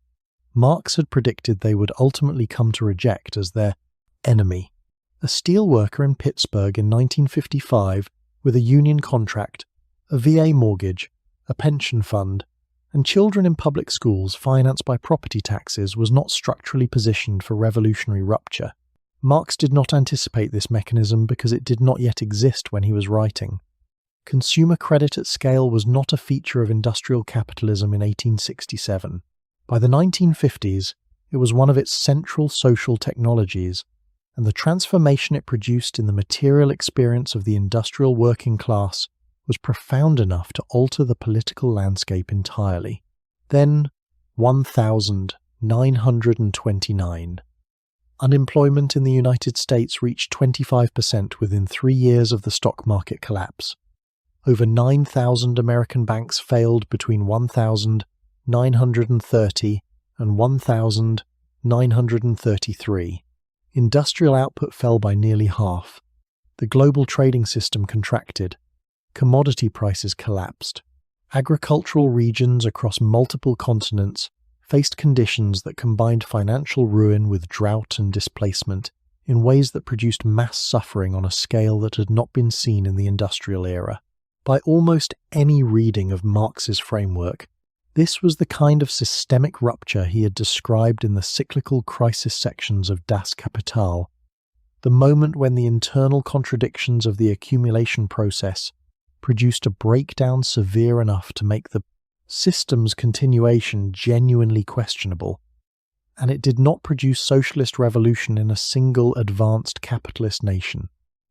Marx had predicted they would ultimately come to reject as their enemy. A steelworker in Pittsburgh in 1955 with a union contract, a VA mortgage, a pension fund, and children in public schools financed by property taxes was not structurally positioned for revolutionary rupture. Marx did not anticipate this mechanism because it did not yet exist when he was writing. Consumer credit at scale was not a feature of industrial capitalism in 1867. By the 1950s, it was one of its central social technologies, and the transformation it produced in the material experience of the industrial working class was profound enough to alter the political landscape entirely. Then, 1929. Unemployment in the United States reached 25% within 3 years of the stock market collapse. Over 9,000 American banks failed between 1,930 and 1,933. Industrial output fell by nearly half. The global trading system contracted. Commodity prices collapsed. Agricultural regions across multiple continents faced conditions that combined financial ruin with drought and displacement in ways that produced mass suffering on a scale that had not been seen in the industrial era. By almost any reading of Marx's framework, this was the kind of systemic rupture he had described in the cyclical crisis sections of Das Kapital, the moment when the internal contradictions of the accumulation process produced a breakdown severe enough to make the system's continuation genuinely questionable, and it did not produce socialist revolution in a single advanced capitalist nation.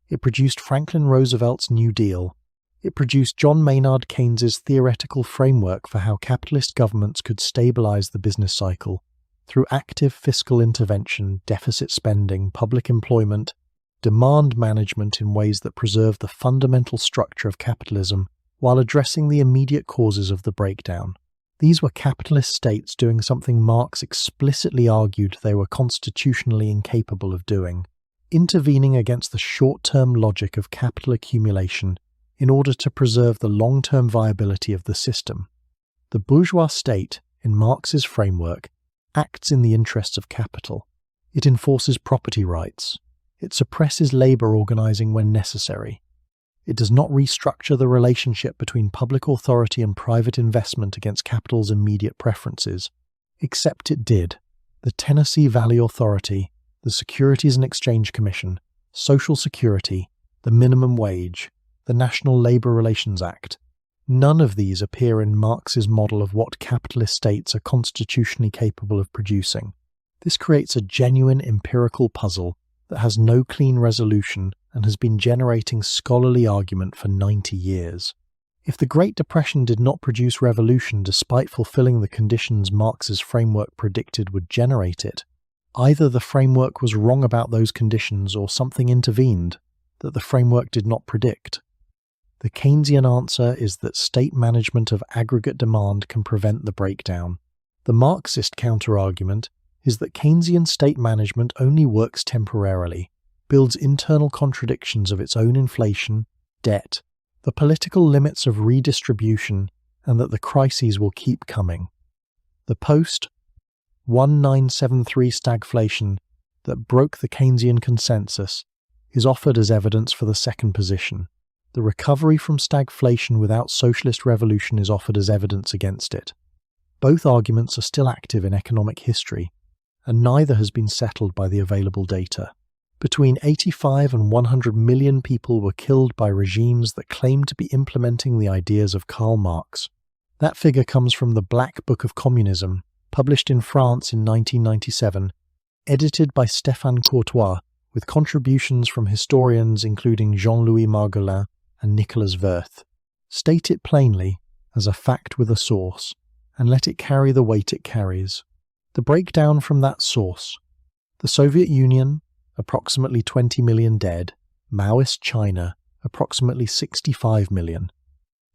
It produced Franklin Roosevelt's New Deal. It produced John Maynard Keynes's theoretical framework for how capitalist governments could stabilize the business cycle through active fiscal intervention, deficit spending, public employment, demand management in ways that preserve the fundamental structure of capitalism while addressing the immediate causes of the breakdown. These were capitalist states doing something Marx explicitly argued they were constitutionally incapable of doing, intervening against the short-term logic of capital accumulation in order to preserve the long-term viability of the system. The bourgeois state, in Marx's framework, acts in the interests of capital. It enforces property rights. It suppresses labor organizing when necessary. It does not restructure the relationship between public authority and private investment against capital's immediate preferences, except it did. The Tennessee Valley Authority, the Securities and Exchange Commission, Social Security, the minimum wage, the National Labour Relations Act. None of these appear in Marx's model of what capitalist states are constitutionally capable of producing. This creates a genuine empirical puzzle that has no clean resolution and has been generating scholarly argument for 90 years. If the Great Depression did not produce revolution despite fulfilling the conditions Marx's framework predicted would generate it, either the framework was wrong about those conditions or something intervened that the framework did not predict. The Keynesian answer is that state management of aggregate demand can prevent the breakdown. The Marxist counterargument is that Keynesian state management only works temporarily, builds internal contradictions of its own inflation, debt, the political limits of redistribution, and that the crises will keep coming. The post-1973 stagflation that broke the Keynesian consensus is offered as evidence for the second position. The recovery from stagflation without socialist revolution is offered as evidence against it. Both arguments are still active in economic history, and neither has been settled by the available data. Between 85 and 100 million people were killed by regimes that claimed to be implementing the ideas of Karl Marx. That figure comes from the Black Book of Communism, published in France in 1997, edited by Stéphane Courtois, with contributions from historians including Jean-Louis Margolin and Nicolas Wirth. State it plainly, as a fact with a source, and let it carry the weight it carries. The breakdown from that source: the Soviet Union, approximately 20 million dead; Maoist China, approximately 65 million;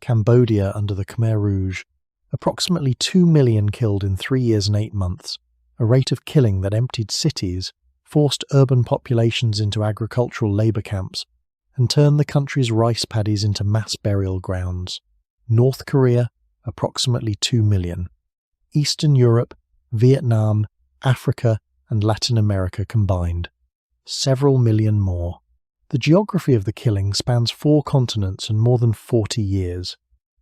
Cambodia under the Khmer Rouge, approximately 2 million killed in 3 years and 8 months, a rate of killing that emptied cities, forced urban populations into agricultural labour camps, and turned the country's rice paddies into mass burial grounds. North Korea, approximately 2 million. Eastern Europe, Vietnam, Africa, and Latin America combined. Several million more. The geography of the killing spans 4 continents and more than 40 years.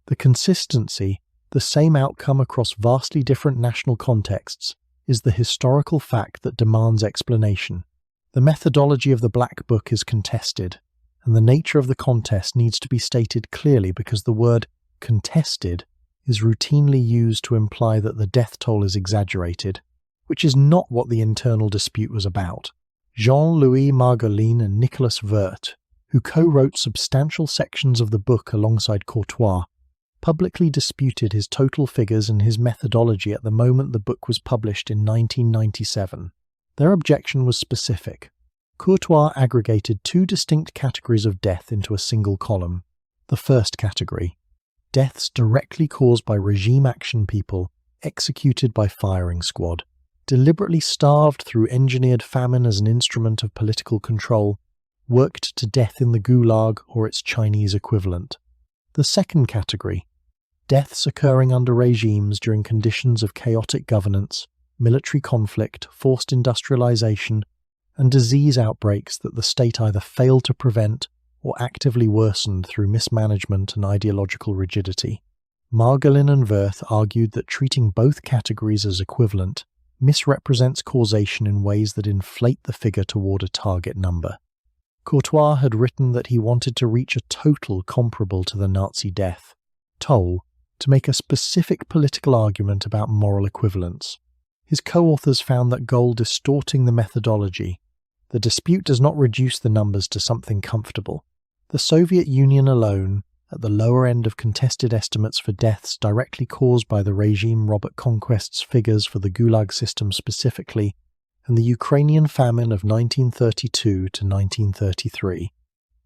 The consistency, the same outcome across vastly different national contexts, is the historical fact that demands explanation. The methodology of the Black Book is contested, and the nature of the contest needs to be stated clearly because the word contested is routinely used to imply that the death toll is exaggerated, which is not what the internal dispute was about. Jean-Louis Margolin and Nicolas Wirth, who co-wrote substantial sections of the book alongside Courtois, publicly disputed his total figures and his methodology at the moment the book was published in 1997. Their objection was specific. Courtois aggregated 2 distinct categories of death into a single column. The first category: deaths directly caused by regime action people executed by firing squad, deliberately starved through engineered famine as an instrument of political control, worked to death in the Gulag or its Chinese equivalent. The second category: deaths occurring under regimes during conditions of chaotic governance, military conflict, forced industrialization, and disease outbreaks that the state either failed to prevent or actively worsened through mismanagement and ideological rigidity. Margolin and Wirth argued that treating both categories as equivalent misrepresents causation in ways that inflate the figure toward a target number. Courtois had written that he wanted to reach a total comparable to the Nazi death toll to make a specific political argument about moral equivalence. His co-authors found that goal distorting the methodology. The dispute does not reduce the numbers to something comfortable. The Soviet Union alone, at the lower end of contested estimates for deaths directly caused by the regime Robert Conquest's figures for the Gulag system specifically, and the Ukrainian famine of 1932 to 1933.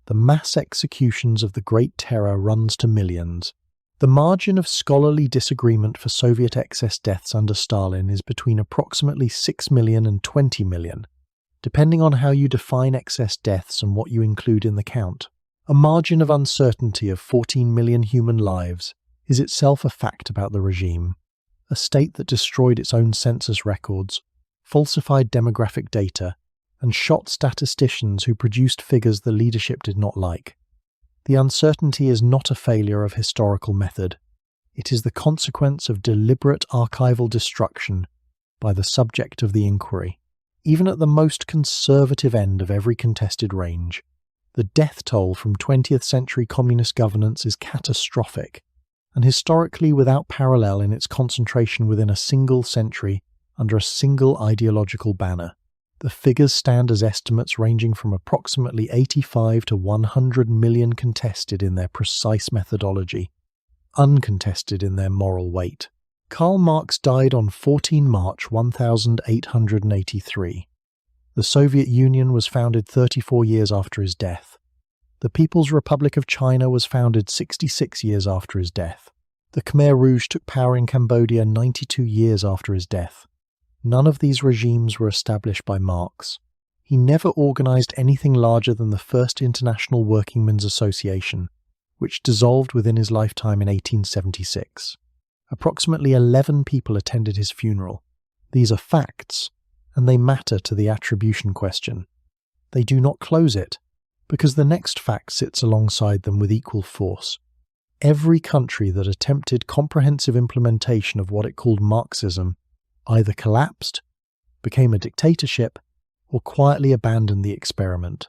The mass executions of the Great Terror runs to millions. The margin of scholarly disagreement for Soviet excess deaths under Stalin is between approximately 6 million and 20 million, depending on how you define excess deaths and what you include in the count. A margin of uncertainty of 14 million human lives is itself a fact about the regime, a state that destroyed its own census records, falsified demographic data, and shot statisticians who produced figures the leadership did not like. The uncertainty is not a failure of historical method. It is the consequence of deliberate archival destruction by the subject of the inquiry. Even at the most conservative end of every contested range, the death toll from 20th century communist governance is catastrophic, and historically without parallel in its concentration within a single century under a single ideological banner. The figures stand as estimates ranging from approximately 85 to 100 million contested in their precise methodology, uncontested in their moral weight. Karl Marx died on 14 March 1883. The Soviet Union was founded 34 years after his death. The People's Republic of China was founded 66 years after his death. The Khmer Rouge took power in Cambodia 92 years after his death. None of these regimes were established by Marx. He never organized anything larger than the First International Workingmen's Association, which dissolved within his lifetime in 1876. Approximately 11 people attended his funeral. These are facts, and they matter to the attribution question. They do not close it, because the next fact sits alongside them with equal force. Every country that attempted comprehensive implementation of what it called Marxism either collapsed, became a dictatorship, or quietly abandoned the experiment.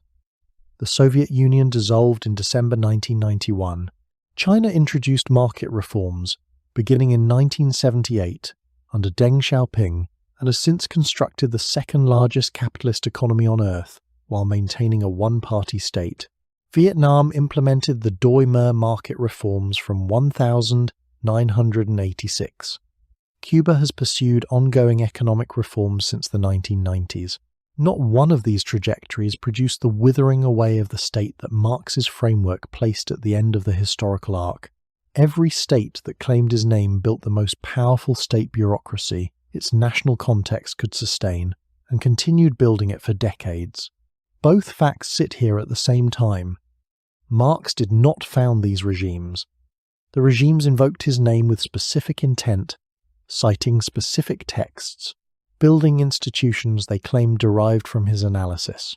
The Soviet Union dissolved in December 1991. China introduced market reforms, beginning in 1978, under Deng Xiaoping, and has since constructed the second largest capitalist economy on Earth, while maintaining a one-party state. Vietnam implemented the Doi Mer market reforms from 1986. Cuba has pursued ongoing economic reforms since the 1990s. Not one of these trajectories produced the withering away of the state that Marx's framework placed at the end of the historical arc. Every state that claimed his name built the most powerful state bureaucracy its national context could sustain, and continued building it for decades. Both facts sit here at the same time. Marx did not found these regimes. The regimes invoked his name with specific intent, citing specific texts, building institutions they claimed derived from his analysis.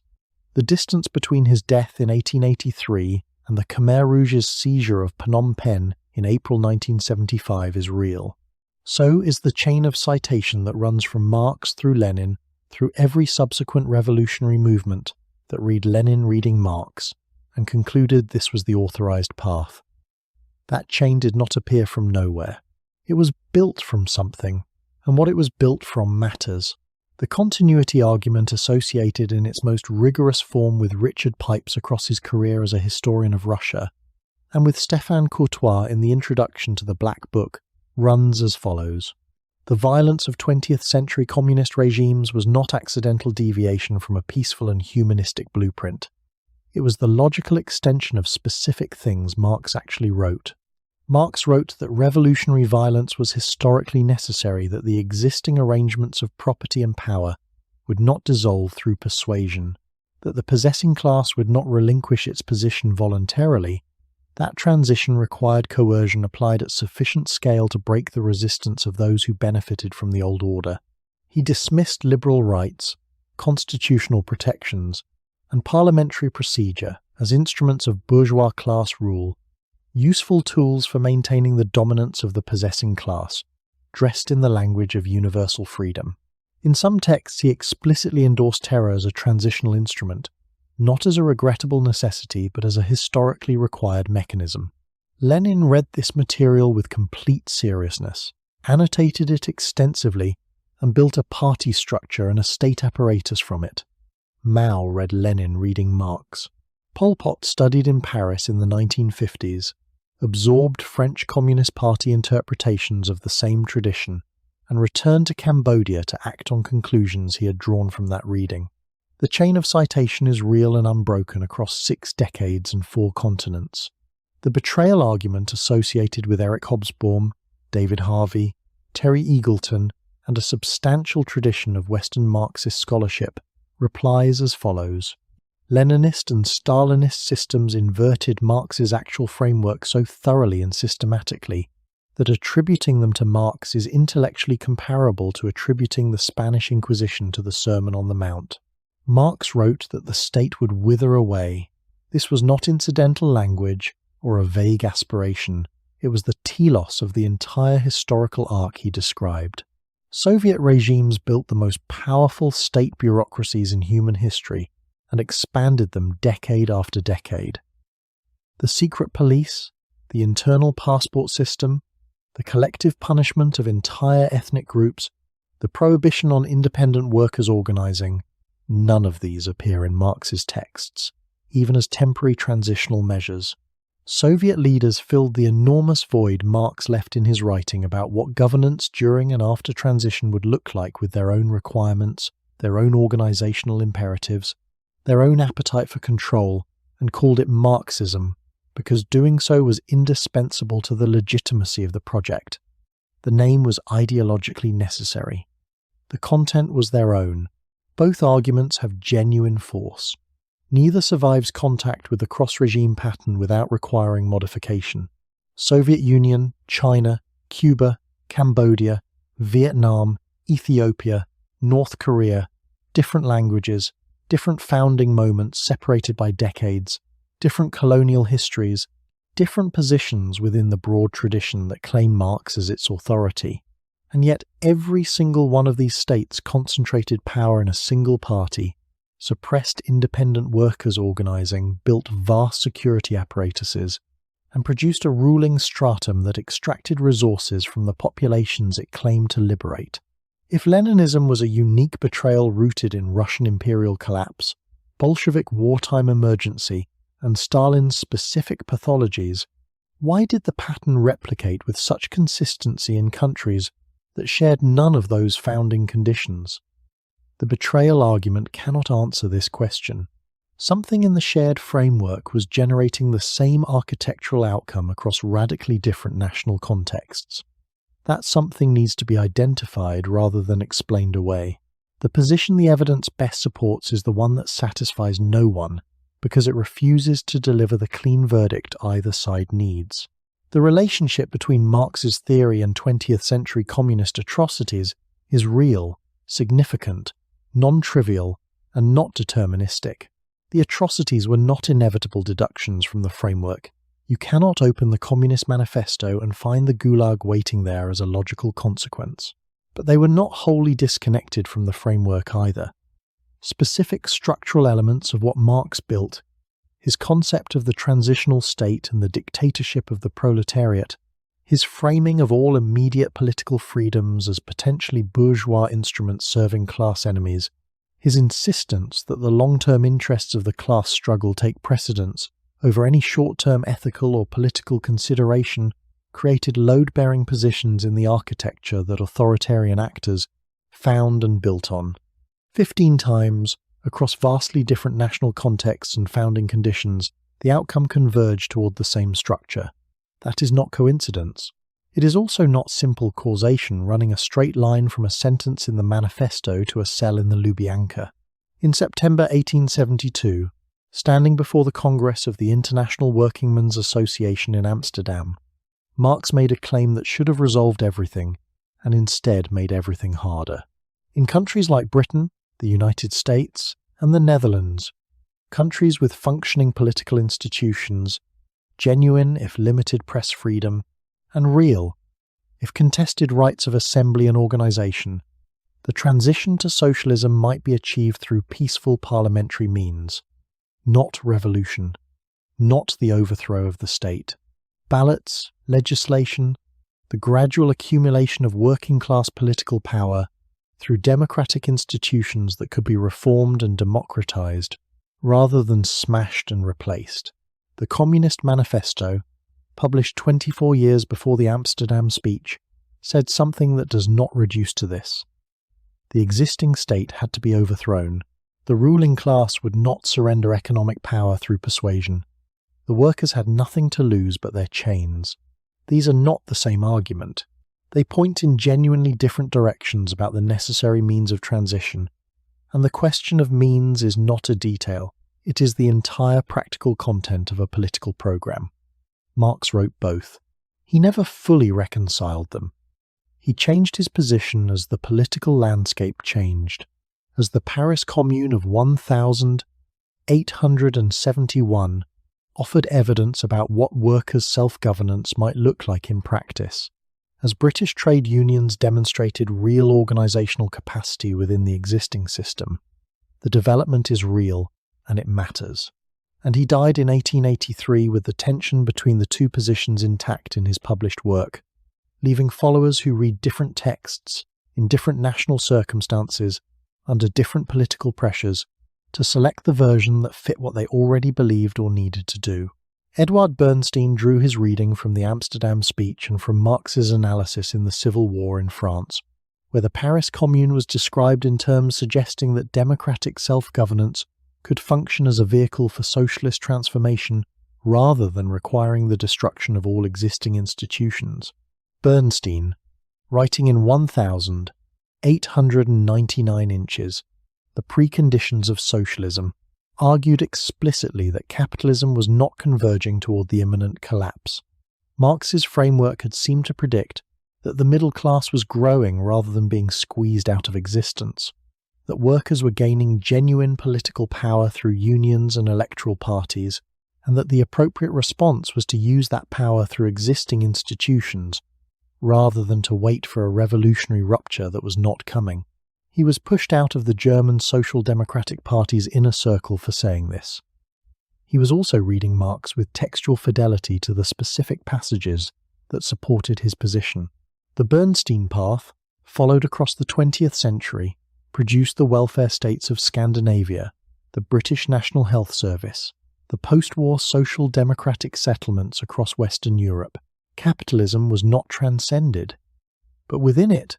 The distance between his death in 1883 and the Khmer Rouge's seizure of Phnom Penh in April 1975 is real. So is the chain of citation that runs from Marx through Lenin, through every subsequent revolutionary movement that read Lenin reading Marx, and concluded this was the authorized path. That chain did not appear from nowhere. It was built from something, and what it was built from matters. The continuity argument associated in its most rigorous form with Richard Pipes across his career as a historian of Russia, and with Stéphane Courtois in the introduction to the Black Book, runs as follows. The violence of 20th century communist regimes was not accidental deviation from a peaceful and humanistic blueprint. It was the logical extension of specific things Marx actually wrote. Marx wrote that revolutionary violence was historically necessary, that the existing arrangements of property and power would not dissolve through persuasion, that the possessing class would not relinquish its position voluntarily. That transition required coercion applied at sufficient scale to break the resistance of those who benefited from the old order. He dismissed liberal rights, constitutional protections, and parliamentary procedure as instruments of bourgeois class rule, useful tools for maintaining the dominance of the possessing class, dressed in the language of universal freedom. In some texts he explicitly endorsed terror as a transitional instrument, not as a regrettable necessity but as a historically required mechanism. Lenin read this material with complete seriousness, annotated it extensively, and built a party structure and a state apparatus from it. Mao read Lenin reading Marx. Pol Pot studied in Paris in the 1950s, absorbed French Communist Party interpretations of the same tradition, and returned to Cambodia to act on conclusions he had drawn from that reading. The chain of citation is real and unbroken across 6 decades and 4 continents. The betrayal argument associated with Eric Hobsbawm, David Harvey, Terry Eagleton, and a substantial tradition of Western Marxist scholarship replies as follows. Leninist and Stalinist systems inverted Marx's actual framework so thoroughly and systematically that attributing them to Marx is intellectually comparable to attributing the Spanish Inquisition to the Sermon on the Mount. Marx wrote that the state would wither away. This was not incidental language or a vague aspiration. It was the telos of the entire historical arc he described. Soviet regimes built the most powerful state bureaucracies in human history and expanded them decade after decade. The secret police, the internal passport system, the collective punishment of entire ethnic groups, the prohibition on independent workers' organizing, none of these appear in Marx's texts, even as temporary transitional measures. Soviet leaders filled the enormous void Marx left in his writing about what governance during and after transition would look like with their own requirements, their own organizational imperatives, their own appetite for control, and called it Marxism, because doing so was indispensable to the legitimacy of the project. The name was ideologically necessary. The content was their own. Both arguments have genuine force. Neither survives contact with the cross-regime pattern without requiring modification. Soviet Union, China, Cuba, Cambodia, Vietnam, Ethiopia, North Korea, different languages, different founding moments separated by decades, different colonial histories, different positions within the broad tradition that claim Marx as its authority. And yet every single one of these states concentrated power in a single party, suppressed independent workers' organizing, built vast security apparatuses, and produced a ruling stratum that extracted resources from the populations it claimed to liberate. If Leninism was a unique betrayal rooted in Russian imperial collapse, Bolshevik wartime emergency, and Stalin's specific pathologies, why did the pattern replicate with such consistency in countries that shared none of those founding conditions? The betrayal argument cannot answer this question. Something in the shared framework was generating the same architectural outcome across radically different national contexts. That something needs to be identified rather than explained away. The position the evidence best supports is the one that satisfies no one, because it refuses to deliver the clean verdict either side needs. The relationship between Marx's theory and 20th century communist atrocities is real, significant, non-trivial, and not deterministic. The atrocities were not inevitable deductions from the framework. You cannot open the Communist Manifesto and find the Gulag waiting there as a logical consequence. But they were not wholly disconnected from the framework either. Specific structural elements of what Marx built, his concept of the transitional state and the dictatorship of the proletariat, his framing of all immediate political freedoms as potentially bourgeois instruments serving class enemies, his insistence that the long-term interests of the class struggle take precedence over any short-term ethical or political consideration, created load-bearing positions in the architecture that authoritarian actors found and built on. 15 times, across vastly different national contexts and founding conditions, the outcome converged toward the same structure. That is not coincidence. It is also not simple causation running a straight line from a sentence in the manifesto to a cell in the Lubyanka. In September 1872, standing before the Congress of the International Workingmen's Association in Amsterdam, Marx made a claim that should have resolved everything, and instead made everything harder. In countries like Britain, the United States, and the Netherlands, countries with functioning political institutions, genuine if limited press freedom, and real, if contested rights of assembly and organization, the transition to socialism might be achieved through peaceful parliamentary means, not revolution, not the overthrow of the state. Ballots, legislation, the gradual accumulation of working-class political power through democratic institutions that could be reformed and democratized, rather than smashed and replaced. The Communist Manifesto, published 24 years before the Amsterdam speech, said something that does not reduce to this. The existing state had to be overthrown. The ruling class would not surrender economic power through persuasion. The workers had nothing to lose but their chains. These are not the same argument. They point in genuinely different directions about the necessary means of transition, and the question of means is not a detail. It is the entire practical content of a political program. Marx wrote both. He never fully reconciled them. He changed his position as the political landscape changed, as the Paris Commune of 1871 offered evidence about what workers' self-governance might look like in practice, As British trade unions demonstrated real organisational capacity within the existing system, the development is real and it matters. And he died in 1883 with the tension between the two positions intact in his published work, leaving followers who read different texts in different national circumstances under different political pressures to select the version that fit what they already believed or needed to do. Edward Bernstein drew his reading from the Amsterdam speech and from Marx's analysis in the Civil War in France, where the Paris Commune was described in terms suggesting that democratic self-governance could function as a vehicle for socialist transformation rather than requiring the destruction of all existing institutions. Bernstein, writing in 1,899 inches, The Preconditions of Socialism, argued explicitly that capitalism was not converging toward the imminent collapse. Marx's framework had seemed to predict that the middle class was growing rather than being squeezed out of existence, that workers were gaining genuine political power through unions and electoral parties, and that the appropriate response was to use that power through existing institutions, rather than to wait for a revolutionary rupture that was not coming. He was pushed out of the German Social Democratic Party's inner circle for saying this. He was also reading Marx with textual fidelity to the specific passages that supported his position. The Bernstein path, followed across the 20th century, produced the welfare states of Scandinavia, the British National Health Service, the post-war social democratic settlements across Western Europe. Capitalism was not transcended, but within it,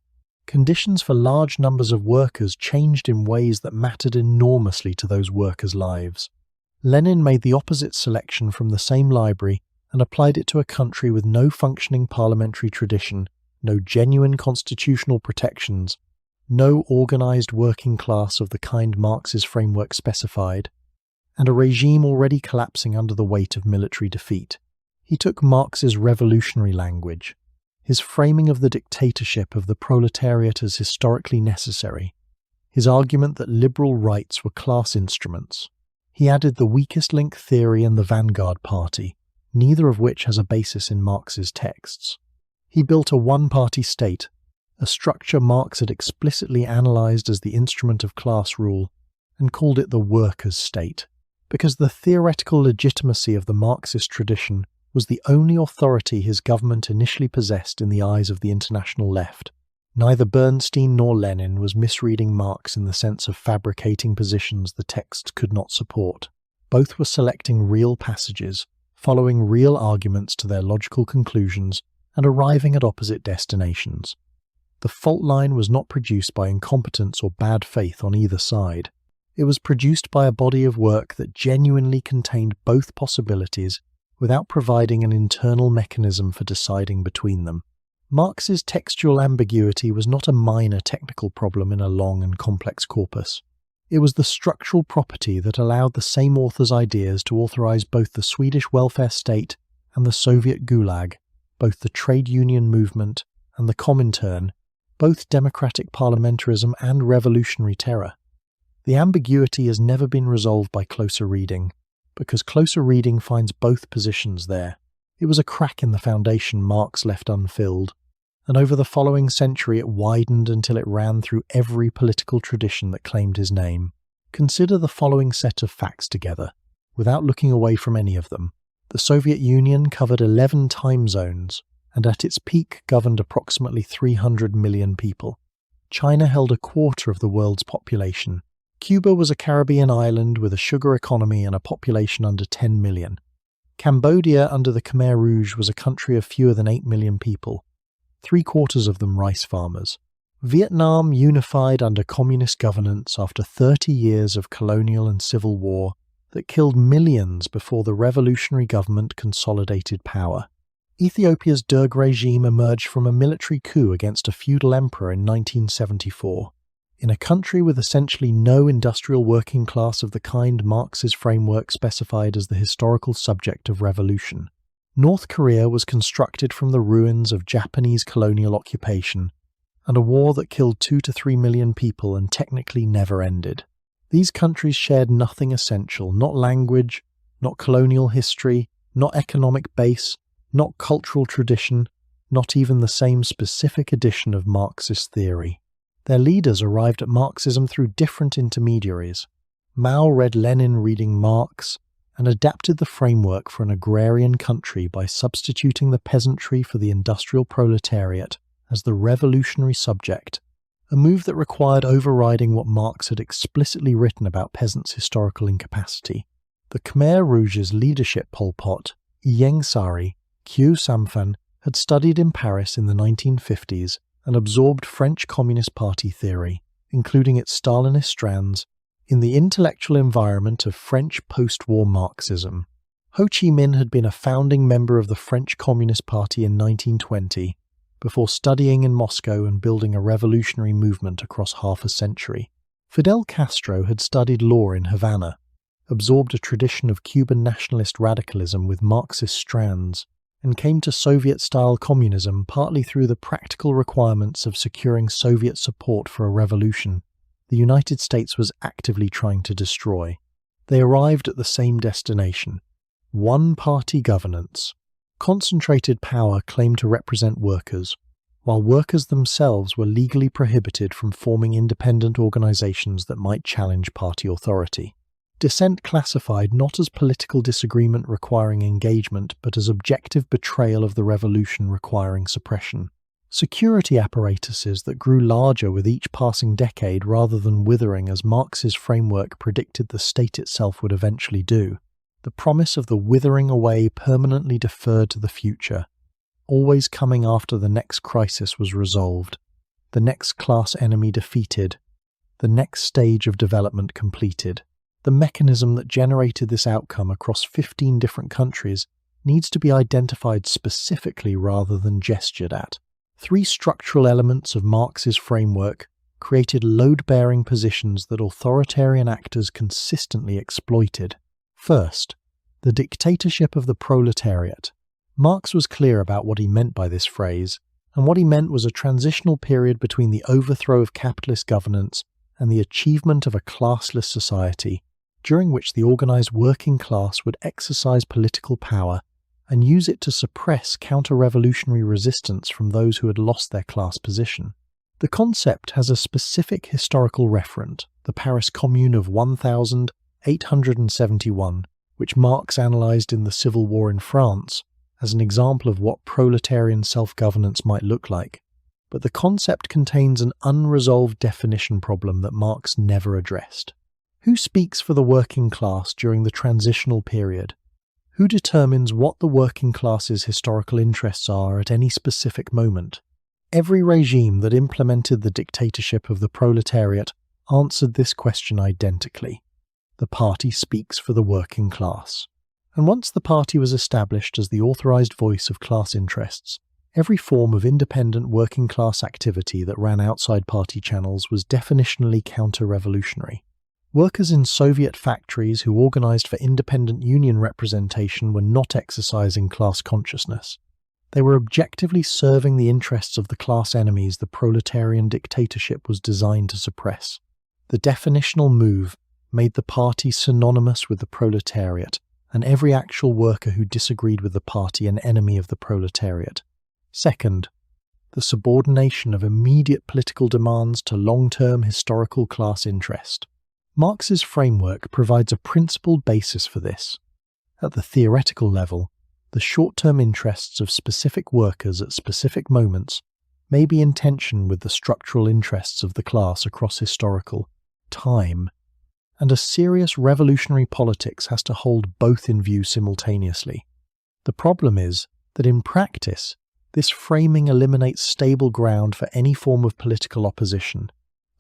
conditions for large numbers of workers changed in ways that mattered enormously to those workers' lives. Lenin made the opposite selection from the same library and applied it to a country with no functioning parliamentary tradition, no genuine constitutional protections, no organised working class of the kind Marx's framework specified, and a regime already collapsing under the weight of military defeat. He took Marx's revolutionary language, his framing of the dictatorship of the proletariat as historically necessary, his argument that liberal rights were class instruments. He added the weakest link theory and the vanguard party, neither of which has a basis in Marx's texts. He built a one-party state, a structure Marx had explicitly analysed as the instrument of class rule, and called it the workers' state, because the theoretical legitimacy of the Marxist tradition was the only authority his government initially possessed in the eyes of the international left. Neither Bernstein nor Lenin was misreading Marx in the sense of fabricating positions the text could not support. Both were selecting real passages, following real arguments to their logical conclusions, and arriving at opposite destinations. The fault line was not produced by incompetence or bad faith on either side. It was produced by a body of work that genuinely contained both possibilities without providing an internal mechanism for deciding between them. Marx's textual ambiguity was not a minor technical problem in a long and complex corpus. It was the structural property that allowed the same author's ideas to authorize both the Swedish welfare state and the Soviet Gulag, both the trade union movement and the Comintern, both democratic parliamentarism and revolutionary terror. The ambiguity has never been resolved by closer reading, because closer reading finds both positions there. It was a crack in the foundation Marx left unfilled, and over the following century it widened until it ran through every political tradition that claimed his name. Consider the following set of facts together, without looking away from any of them. The Soviet Union covered 11 time zones, and at its peak governed approximately 300 million people. China held a quarter of the world's population. Cuba was a Caribbean island with a sugar economy and a population under 10 million. Cambodia under the Khmer Rouge was a country of fewer than 8 million people, 3/4 of them rice farmers. Vietnam unified under communist governance after 30 years of colonial and civil war that killed millions before the revolutionary government consolidated power. Ethiopia's Derg regime emerged from a military coup against a feudal emperor in 1974. In a country with essentially no industrial working class of the kind Marx's framework specified as the historical subject of revolution, North Korea was constructed from the ruins of Japanese colonial occupation, and a war that killed 2 to 3 million people and technically never ended. These countries shared nothing essential, not language, not colonial history, not economic base, not cultural tradition, not even the same specific edition of Marxist theory. Their leaders arrived at Marxism through different intermediaries. Mao read Lenin reading Marx and adapted the framework for an agrarian country by substituting the peasantry for the industrial proletariat as the revolutionary subject, a move that required overriding what Marx had explicitly written about peasants' historical incapacity. The Khmer Rouge's leadership Pol Pot, Ieng Sari, Khieu Samphan had studied in Paris in the 1950s and absorbed French Communist Party theory, including its Stalinist strands, in the intellectual environment of French post-war Marxism. Ho Chi Minh had been a founding member of the French Communist Party in 1920, before studying in Moscow and building a revolutionary movement across half a century. Fidel Castro had studied law in Havana, absorbed a tradition of Cuban nationalist radicalism with Marxist strands, and came to Soviet-style communism partly through the practical requirements of securing Soviet support for a revolution the United States was actively trying to destroy. They arrived at the same destination: one-party governance. Concentrated power claimed to represent workers, while workers themselves were legally prohibited from forming independent organizations that might challenge party authority. Dissent classified not as political disagreement requiring engagement, but as objective betrayal of the revolution requiring suppression. Security apparatuses that grew larger with each passing decade rather than withering as Marx's framework predicted the state itself would eventually do. The promise of the withering away permanently deferred to the future, always coming after the next crisis was resolved, the next class enemy defeated, the next stage of development completed. The mechanism that generated this outcome across 15 different countries needs to be identified specifically rather than gestured at. Three structural elements of Marx's framework created load-bearing positions that authoritarian actors consistently exploited. First, the dictatorship of the proletariat. Marx was clear about what he meant by this phrase, and what he meant was a transitional period between the overthrow of capitalist governance and the achievement of a classless society, during which the organized working class would exercise political power and use it to suppress counter-revolutionary resistance from those who had lost their class position. The concept has a specific historical referent, the Paris Commune of 1871, which Marx analysed in the Civil War in France as an example of what proletarian self-governance might look like. But the concept contains an unresolved definition problem that Marx never addressed. Who speaks for the working class during the transitional period? Who determines what the working class's historical interests are at any specific moment? Every regime that implemented the dictatorship of the proletariat answered this question identically. The party speaks for the working class. And once the party was established as the authorized voice of class interests, every form of independent working class activity that ran outside party channels was definitionally counter-revolutionary. Workers in Soviet factories who organized for independent union representation were not exercising class consciousness. They were objectively serving the interests of the class enemies the proletarian dictatorship was designed to suppress. The definitional move made the party synonymous with the proletariat, and every actual worker who disagreed with the party an enemy of the proletariat. Second, the subordination of immediate political demands to long-term historical class interest. Marx's framework provides a principled basis for this. At the theoretical level, the short-term interests of specific workers at specific moments may be in tension with the structural interests of the class across historical time, and a serious revolutionary politics has to hold both in view simultaneously. The problem is that in practice, this framing eliminates stable ground for any form of political opposition.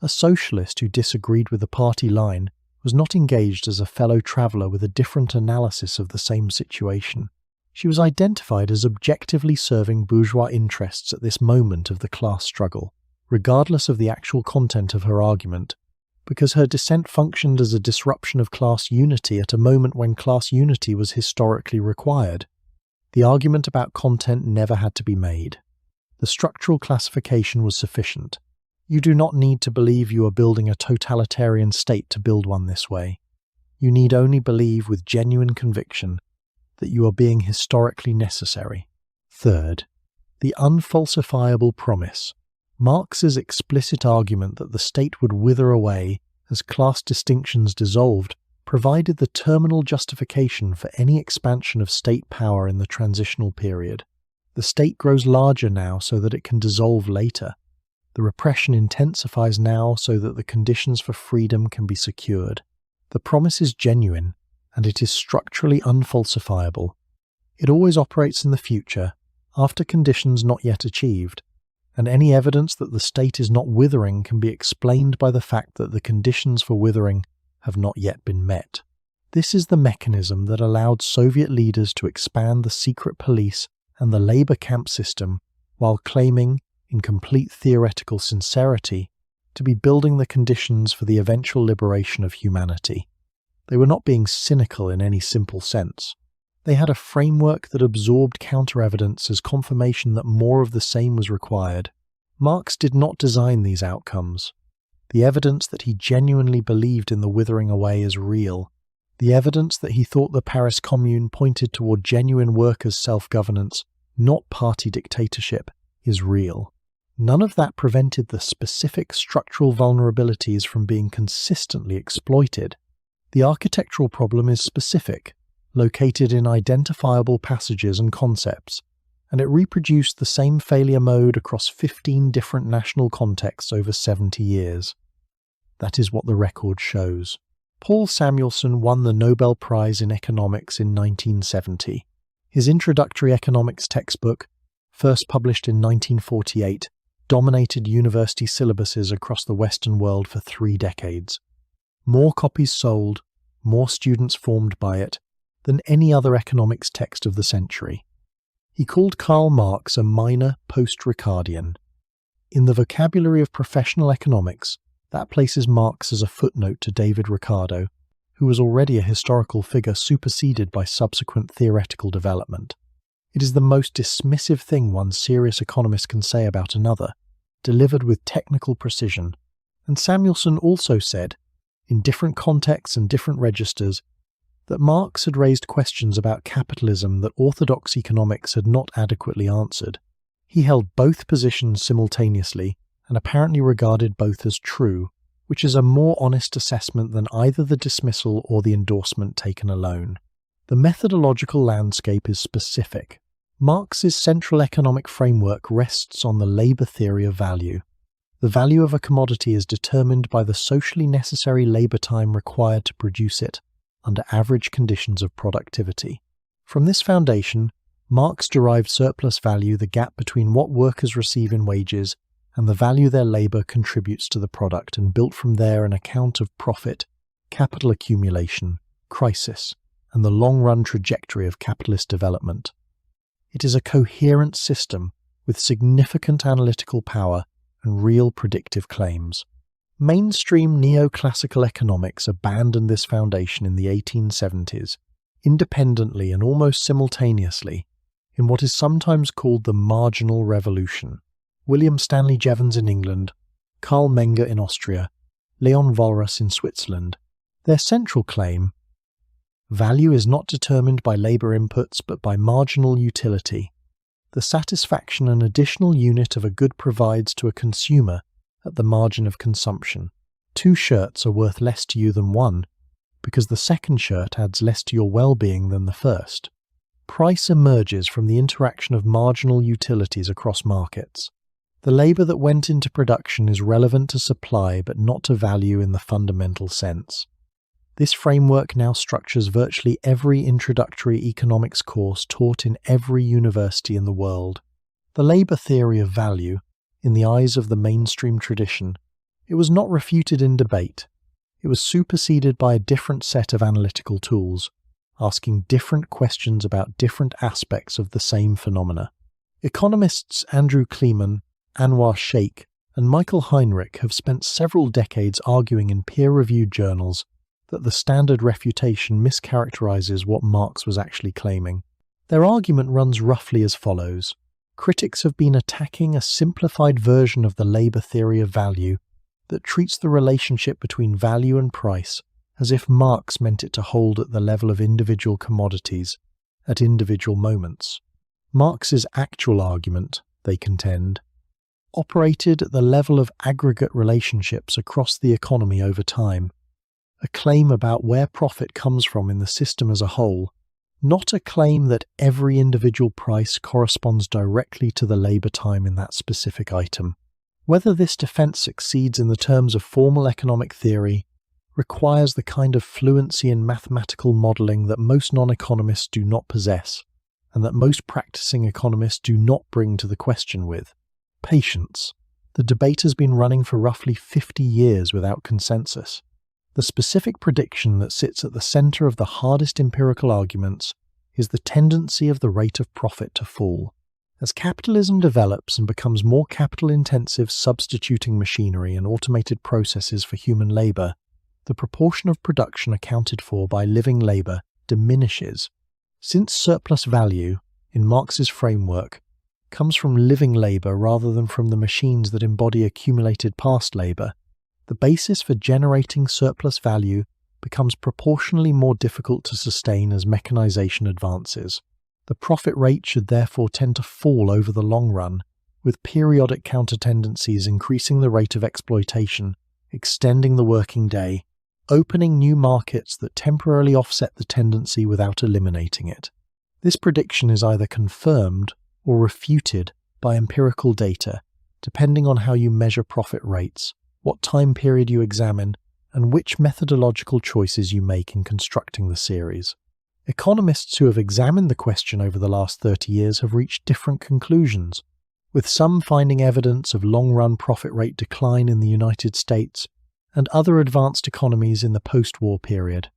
A socialist who disagreed with the party line was not engaged as a fellow traveller with a different analysis of the same situation. She was identified as objectively serving bourgeois interests at this moment of the class struggle, regardless of the actual content of her argument, because her dissent functioned as a disruption of class unity at a moment when class unity was historically required. The argument about content never had to be made. The structural classification was sufficient. You do not need to believe you are building a totalitarian state to build one this way. You need only believe with genuine conviction that you are being historically necessary. Third, The unfalsifiable promise. Marx's explicit argument that the state would wither away as class distinctions dissolved provided the terminal justification for any expansion of state power in the transitional period. The state grows larger now so that it can dissolve later. The repression intensifies now so that the conditions for freedom can be secured. The promise is genuine, and it is structurally unfalsifiable. It always operates in the future, after conditions not yet achieved, and any evidence that the state is not withering can be explained by the fact that the conditions for withering have not yet been met. This is the mechanism that allowed Soviet leaders to expand the secret police and the labor camp system while claiming, in complete theoretical sincerity, to be building the conditions for the eventual liberation of humanity. They were not being cynical in any simple sense. They had a framework that absorbed counter-evidence as confirmation that more of the same was required. Marx did not design these outcomes. The evidence that he genuinely believed in the withering away is real. The evidence that he thought the Paris Commune pointed toward genuine workers' self-governance, not party dictatorship, is real. None of that prevented the specific structural vulnerabilities from being consistently exploited. The architectural problem is specific, located in identifiable passages and concepts, and it reproduced the same failure mode across 15 different national contexts over 70 years. That is what the record shows. Paul Samuelson won the Nobel Prize in Economics in 1970. His introductory economics textbook, first published in 1948, dominated university syllabuses across the Western world for 3 decades. More copies sold, more students formed by it, than any other economics text of the century. He called Karl Marx a minor post-Ricardian. In the vocabulary of professional economics, that places Marx as a footnote to David Ricardo, who was already a historical figure superseded by subsequent theoretical development. It is the most dismissive thing one serious economist can say about another, delivered with technical precision. And Samuelson also said, in different contexts and different registers, that Marx had raised questions about capitalism that orthodox economics had not adequately answered. He held both positions simultaneously and apparently regarded both as true, which is a more honest assessment than either the dismissal or the endorsement taken alone. The methodological landscape is specific. Marx's central economic framework rests on the labor theory of value. The value of a commodity is determined by the socially necessary labor time required to produce it under average conditions of productivity. From this foundation, Marx derived surplus value, the gap between what workers receive in wages and the value their labor contributes to the product, and built from there an account of profit, capital accumulation, crisis, and the long-run trajectory of capitalist development. It is a coherent system with significant analytical power and real predictive claims. Mainstream neoclassical economics abandoned this foundation in the 1870s, independently and almost simultaneously, in what is sometimes called the marginal revolution. William Stanley Jevons in England, Karl Menger in Austria, Leon Walras in Switzerland. Their central claim: value is not determined by labor inputs but by marginal utility, the satisfaction an additional unit of a good provides to a consumer at the margin of consumption. 2 shirts are worth less to you than 1, because the second shirt adds less to your well-being than the first. Price emerges from the interaction of marginal utilities across markets. The labor that went into production is relevant to supply but not to value in the fundamental sense. This framework now structures virtually every introductory economics course taught in every university in the world. The labor theory of value, in the eyes of the mainstream tradition, it was not refuted in debate. It was superseded by a different set of analytical tools, asking different questions about different aspects of the same phenomena. Economists Andrew Kleeman, Anwar Sheikh, and Michael Heinrich have spent several decades arguing in peer-reviewed journals that the standard refutation mischaracterizes what Marx was actually claiming. Their argument runs roughly as follows. Critics have been attacking a simplified version of the labor theory of value that treats the relationship between value and price as if Marx meant it to hold at the level of individual commodities at individual moments. Marx's actual argument, they contend, operated at the level of aggregate relationships across the economy over time, a claim about where profit comes from in the system as a whole, not a claim that every individual price corresponds directly to the labour time in that specific item. Whether this defence succeeds in the terms of formal economic theory requires the kind of fluency in mathematical modelling that most non-economists do not possess, and that most practising economists do not bring to the question with patience. The debate has been running for roughly 50 years without consensus. The specific prediction that sits at the centre of the hardest empirical arguments is the tendency of the rate of profit to fall. As capitalism develops and becomes more capital-intensive, substituting machinery and automated processes for human labour, the proportion of production accounted for by living labour diminishes. Since surplus value, in Marx's framework, comes from living labour rather than from the machines that embody accumulated past labour, the basis for generating surplus value becomes proportionally more difficult to sustain as mechanisation advances. The profit rate should therefore tend to fall over the long run, with periodic counter-tendencies increasing the rate of exploitation, extending the working day, opening new markets that temporarily offset the tendency without eliminating it. This prediction is either confirmed or refuted by empirical data, depending on how you measure profit rates, what time period you examine, and which methodological choices you make in constructing the series. Economists who have examined the question over the last 30 years have reached different conclusions, with some finding evidence of long-run profit rate decline in the United States and other advanced economies in the post-war period,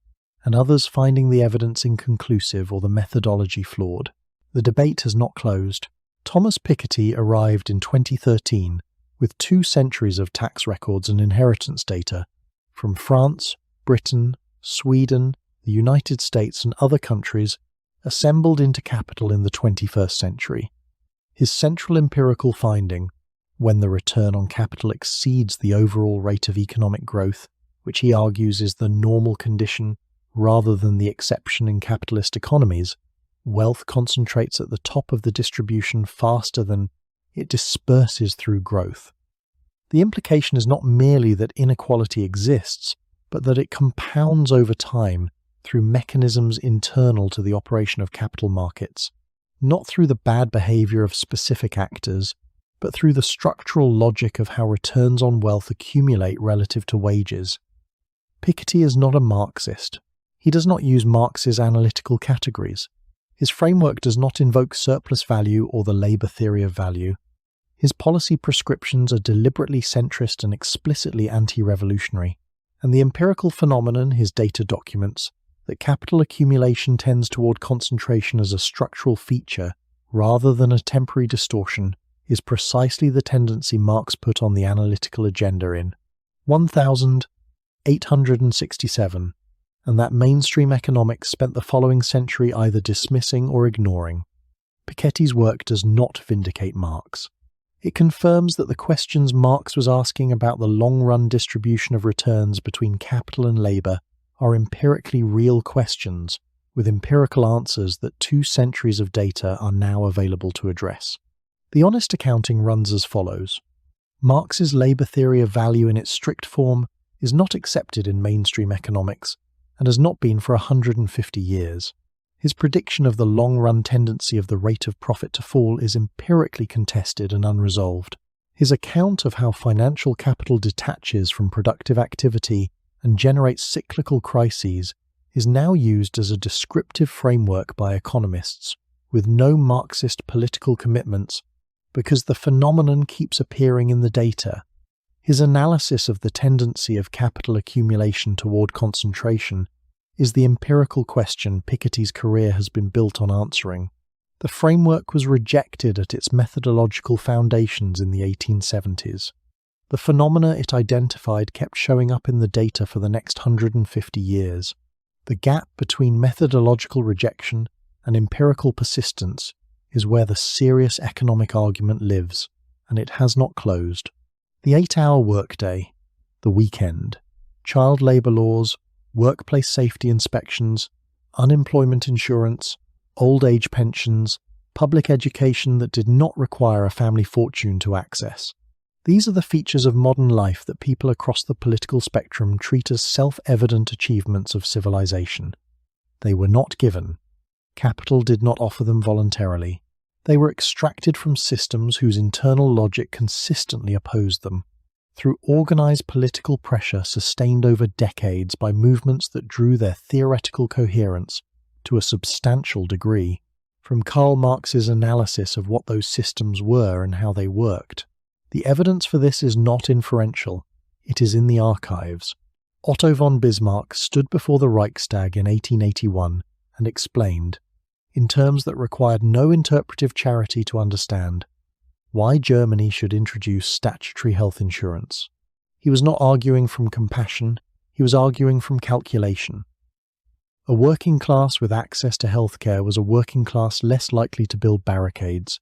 and others finding the evidence inconclusive or the methodology flawed. The debate has not closed. Thomas Piketty arrived in 2013 with 2 centuries of tax records and inheritance data from France, Britain, Sweden, the United States and other countries assembled into capital in the 21st century. His central empirical finding, when the return on capital exceeds the overall rate of economic growth, which he argues is the normal condition rather than the exception in capitalist economies, wealth concentrates at the top of the distribution faster than it disperses through growth. The implication is not merely that inequality exists, but that it compounds over time through mechanisms internal to the operation of capital markets, not through the bad behavior of specific actors, but through the structural logic of how returns on wealth accumulate relative to wages. Piketty is not a Marxist. He does not use Marx's analytical categories. His framework does not invoke surplus value or the labour theory of value. His policy prescriptions are deliberately centrist and explicitly anti-revolutionary, and the empirical phenomenon his data documents, that capital accumulation tends toward concentration as a structural feature rather than a temporary distortion, is precisely the tendency Marx put on the analytical agenda in 1867, and that mainstream economics spent the following century either dismissing or ignoring. Piketty's work does not vindicate Marx. It confirms that the questions Marx was asking about the long-run distribution of returns between capital and labour are empirically real questions, with empirical answers that 2 centuries of data are now available to address. The honest accounting runs as follows. Marx's labour theory of value in its strict form is not accepted in mainstream economics, and has not been for 150 years. His prediction of the long-run tendency of the rate of profit to fall is empirically contested and unresolved. His account of how financial capital detaches from productive activity and generates cyclical crises is now used as a descriptive framework by economists, with no Marxist political commitments, because the phenomenon keeps appearing in the data. His analysis of the tendency of capital accumulation toward concentration is the empirical question Piketty's career has been built on answering. The framework was rejected at its methodological foundations in the 1870s. The phenomena it identified kept showing up in the data for the next 150 years. The gap between methodological rejection and empirical persistence is where the serious economic argument lives, and it has not closed. The 8-hour workday, the weekend, child labour laws, workplace safety inspections, unemployment insurance, old age pensions, public education that did not require a family fortune to access. These are the features of modern life that people across the political spectrum treat as self-evident achievements of civilization. They were not given. Capital did not offer them voluntarily. They were extracted from systems whose internal logic consistently opposed them. Through organized political pressure sustained over decades by movements that drew their theoretical coherence to a substantial degree from Karl Marx's analysis of what those systems were and how they worked. The evidence for this is not inferential, it is in the archives. Otto von Bismarck stood before the Reichstag in 1881 and explained, in terms that required no interpretive charity to understand, why Germany should introduce statutory health insurance. He was not arguing from compassion, he was arguing from calculation. A working class with access to healthcare was a working class less likely to build barricades.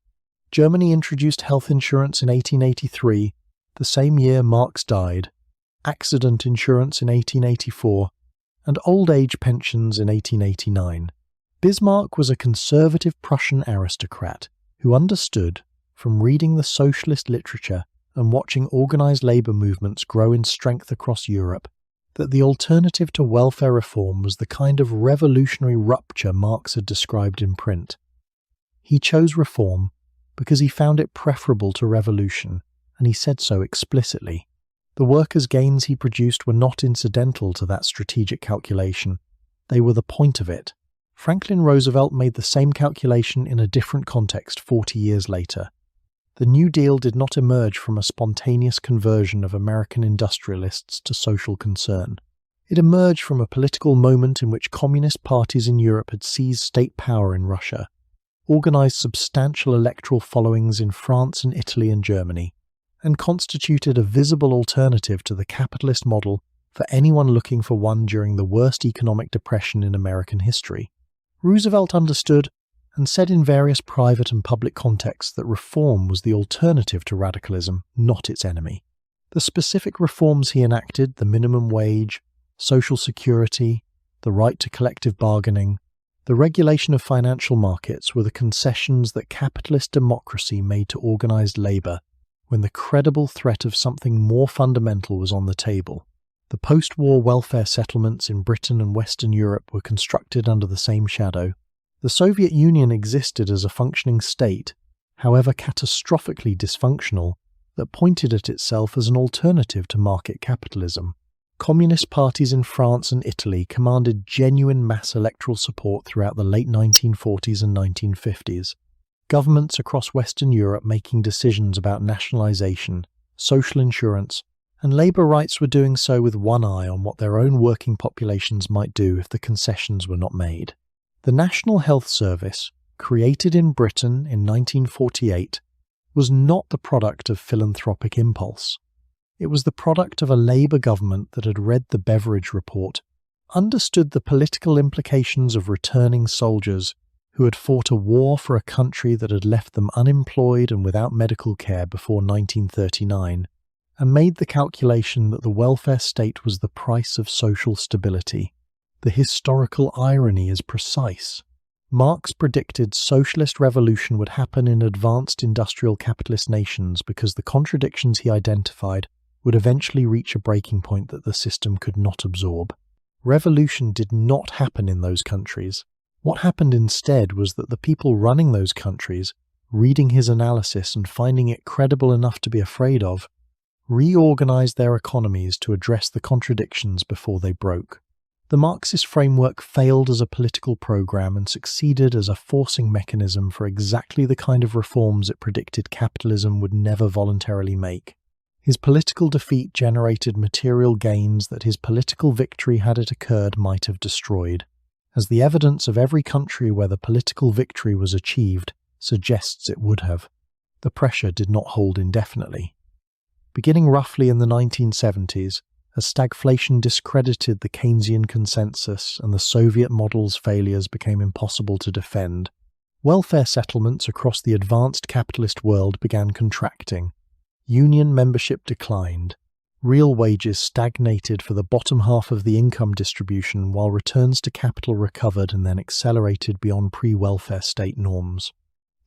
Germany introduced health insurance in 1883, the same year Marx died, accident insurance in 1884, and old age pensions in 1889. Bismarck was a conservative Prussian aristocrat who understood, from reading the socialist literature and watching organized labor movements grow in strength across Europe, that the alternative to welfare reform was the kind of revolutionary rupture Marx had described in print. He chose reform because he found it preferable to revolution, and he said so explicitly. The workers' gains he produced were not incidental to that strategic calculation. They were the point of it. Franklin Roosevelt made the same calculation in a different context 40 years later. The New Deal did not emerge from a spontaneous conversion of American industrialists to social concern. It emerged from a political moment in which communist parties in Europe had seized state power in Russia, organized substantial electoral followings in France and Italy and Germany, and constituted a visible alternative to the capitalist model for anyone looking for one during the worst economic depression in American history. Roosevelt understood and said in various private and public contexts that reform was the alternative to radicalism, not its enemy. The specific reforms he enacted, the minimum wage, social security, the right to collective bargaining, the regulation of financial markets, were the concessions that capitalist democracy made to organized labor when the credible threat of something more fundamental was on the table. The post-war welfare settlements in Britain and Western Europe were constructed under the same shadow. The Soviet Union existed as a functioning state, however catastrophically dysfunctional, that pointed at itself as an alternative to market capitalism. Communist parties in France and Italy commanded genuine mass electoral support throughout the late 1940s and 1950s. Governments across Western Europe making decisions about nationalization, social insurance, and labour rights were doing so with one eye on what their own working populations might do if the concessions were not made. The National Health Service, created in Britain in 1948, was not the product of philanthropic impulse. It was the product of a Labour government that had read the Beveridge Report, understood the political implications of returning soldiers who had fought a war for a country that had left them unemployed and without medical care before 1939, and made the calculation that the welfare state was the price of social stability. The historical irony is precise. Marx predicted socialist revolution would happen in advanced industrial capitalist nations because the contradictions he identified would eventually reach a breaking point that the system could not absorb. Revolution did not happen in those countries. What happened instead was that the people running those countries, reading his analysis and finding it credible enough to be afraid of, reorganized their economies to address the contradictions before they broke. The Marxist framework failed as a political program and succeeded as a forcing mechanism for exactly the kind of reforms it predicted capitalism would never voluntarily make. His political defeat generated material gains that his political victory, had it occurred, might have destroyed, as the evidence of every country where the political victory was achieved suggests it would have. The pressure did not hold indefinitely. Beginning roughly in the 1970s, as stagflation discredited the Keynesian consensus and the Soviet model's failures became impossible to defend, welfare settlements across the advanced capitalist world began contracting. Union membership declined. Real wages stagnated for the bottom half of the income distribution while returns to capital recovered and then accelerated beyond pre-welfare state norms.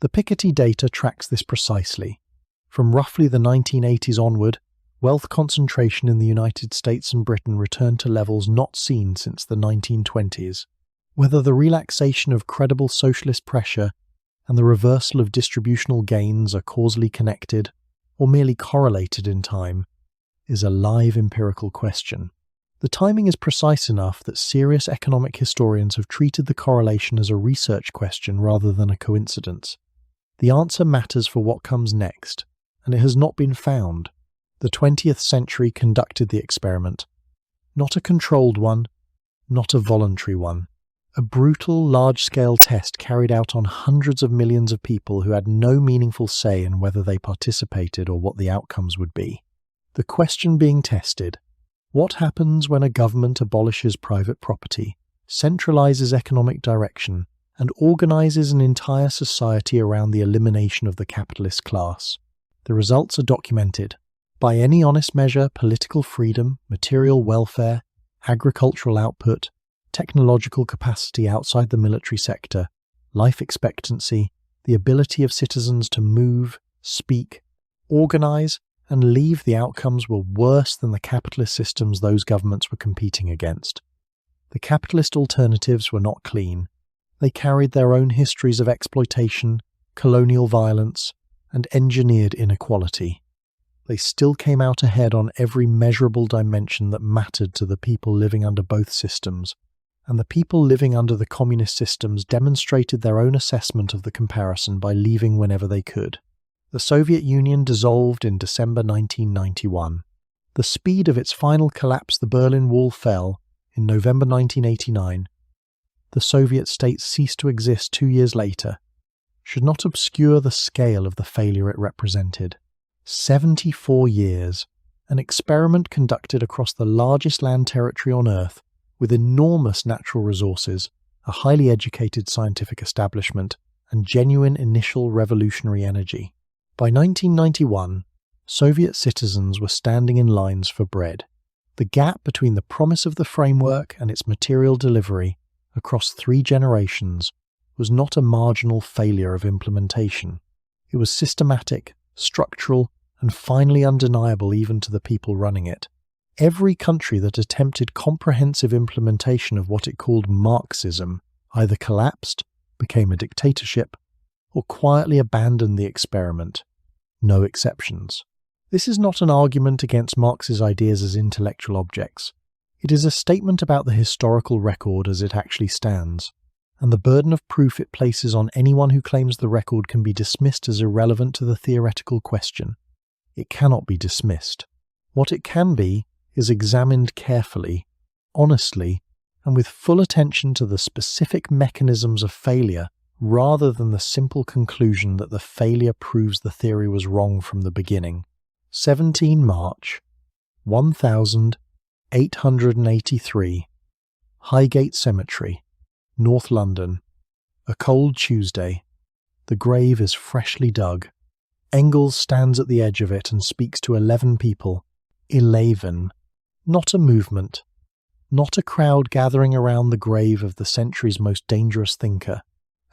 The Piketty data tracks this precisely. From roughly the 1980s onward, wealth concentration in the United States and Britain returned to levels not seen since the 1920s. Whether the relaxation of credible socialist pressure and the reversal of distributional gains are causally connected, or merely correlated in time, is a live empirical question. The timing is precise enough that serious economic historians have treated the correlation as a research question rather than a coincidence. The answer matters for what comes next, and it has not been found. The 20th century conducted the experiment. Not a controlled one, not a voluntary one. A brutal, large-scale test carried out on hundreds of millions of people who had no meaningful say in whether they participated or what the outcomes would be. The question being tested: what happens when a government abolishes private property, centralizes economic direction, and organizes an entire society around the elimination of the capitalist class? The results are documented. By any honest measure, political freedom, material welfare, agricultural output, technological capacity outside the military sector, life expectancy, the ability of citizens to move, speak, organize, and leave, the outcomes were worse than the capitalist systems those governments were competing against. The capitalist alternatives were not clean. They carried their own histories of exploitation, colonial violence, and engineered inequality. They still came out ahead on every measurable dimension that mattered to the people living under both systems, and the people living under the communist systems demonstrated their own assessment of the comparison by leaving whenever they could. The Soviet Union dissolved in December 1991. The speed of its final collapse, the Berlin Wall, fell in November 1989. The Soviet state ceased to exist 2 years later, should not obscure the scale of the failure it represented. 74 years, an experiment conducted across the largest land territory on Earth, with enormous natural resources, a highly educated scientific establishment, and genuine initial revolutionary energy. By 1991, Soviet citizens were standing in lines for bread. The gap between the promise of the framework and its material delivery across 3 generations was not a marginal failure of implementation. It was systematic, structural, and finally undeniable even to the people running it. Every country that attempted comprehensive implementation of what it called Marxism either collapsed, became a dictatorship, or quietly abandoned the experiment. No exceptions. This is not an argument against Marx's ideas as intellectual objects. It is a statement about the historical record as it actually stands, and the burden of proof it places on anyone who claims the record can be dismissed as irrelevant to the theoretical question. It cannot be dismissed. What it can be is examined carefully, honestly, and with full attention to the specific mechanisms of failure, rather than the simple conclusion that the failure proves the theory was wrong from the beginning. 17 March, 1883, Highgate Cemetery, North London. A cold Tuesday. The grave is freshly dug. Engels stands at the edge of it and speaks to 11 people. 11. Not a movement. Not a crowd gathering around the grave of the century's most dangerous thinker.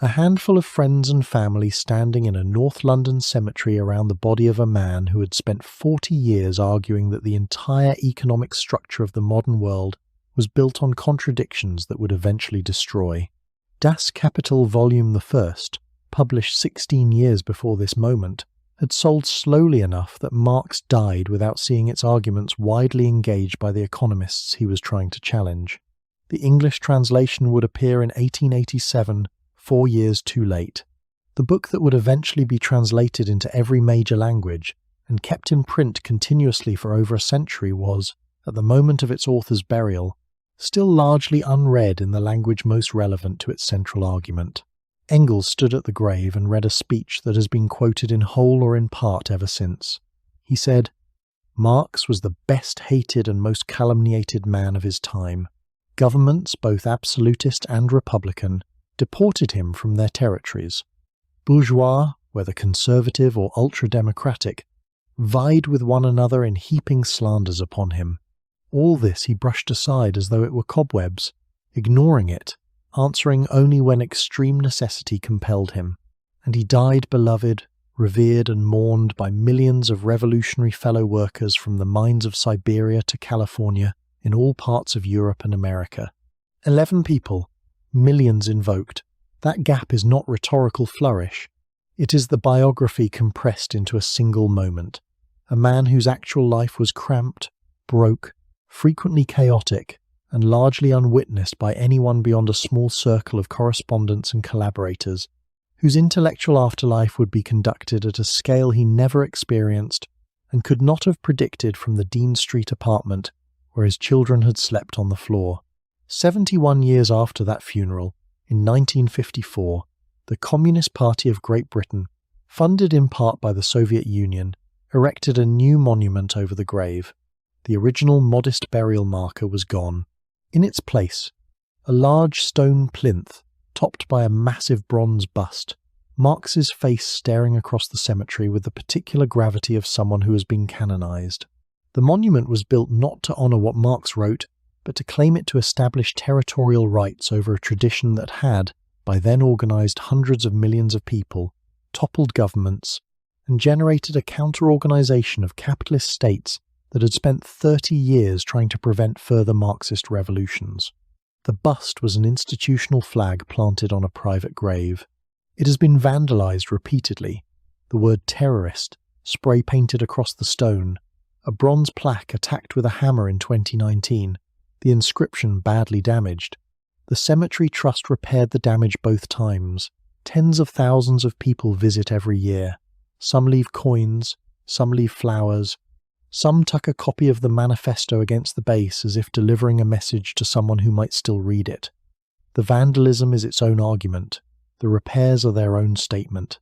A handful of friends and family standing in a North London cemetery around the body of a man who had spent 40 years arguing that the entire economic structure of the modern world was built on contradictions that would eventually destroy. Das Kapital Volume I, published 16 years before this moment, had sold slowly enough that Marx died without seeing its arguments widely engaged by the economists he was trying to challenge. The English translation would appear in 1887, 4 years too late. The book that would eventually be translated into every major language and kept in print continuously for over a century was, at the moment of its author's burial, still largely unread in the language most relevant to its central argument. Engels stood at the grave and read a speech that has been quoted in whole or in part ever since. He said, "Marx was the best hated and most calumniated man of his time. Governments, both absolutist and republican, deported him from their territories. Bourgeois, whether conservative or ultra-democratic, vied with one another in heaping slanders upon him. All this he brushed aside as though it were cobwebs, ignoring it, answering only when extreme necessity compelled him. and he died beloved, revered and mourned by millions of revolutionary fellow workers from the mines of Siberia to California in all parts of Europe and America. 11 people, millions invoked. That gap is not rhetorical flourish. It is the biography compressed into a single moment. A man whose actual life was cramped, broke, frequently chaotic, and largely unwitnessed by anyone beyond a small circle of correspondents and collaborators, whose intellectual afterlife would be conducted at a scale he never experienced and could not have predicted from the Dean Street apartment where his children had slept on the floor. 71 years after that funeral, in 1954, the Communist Party of Great Britain, funded in part by the Soviet Union, erected a new monument over the grave. The original modest burial marker was gone. In its place, a large stone plinth, topped by a massive bronze bust, Marx's face staring across the cemetery with the particular gravity of someone who has been canonized. The monument was built not to honor what Marx wrote, but to claim it to establish territorial rights over a tradition that had, by then organized hundreds of millions of people, toppled governments, and generated a counter-organization of capitalist states that had spent 30 years trying to prevent further Marxist revolutions. The bust was an institutional flag planted on a private grave. It has been vandalized repeatedly, the word terrorist spray-painted across the stone, a bronze plaque attacked with a hammer in 2019, the inscription badly damaged. The Cemetery Trust repaired the damage both times. Tens of thousands of people visit every year. Some leave coins, some leave flowers, some tuck a copy of the manifesto against the base as if delivering a message to someone who might still read it. The vandalism is its own argument. The repairs are their own statement.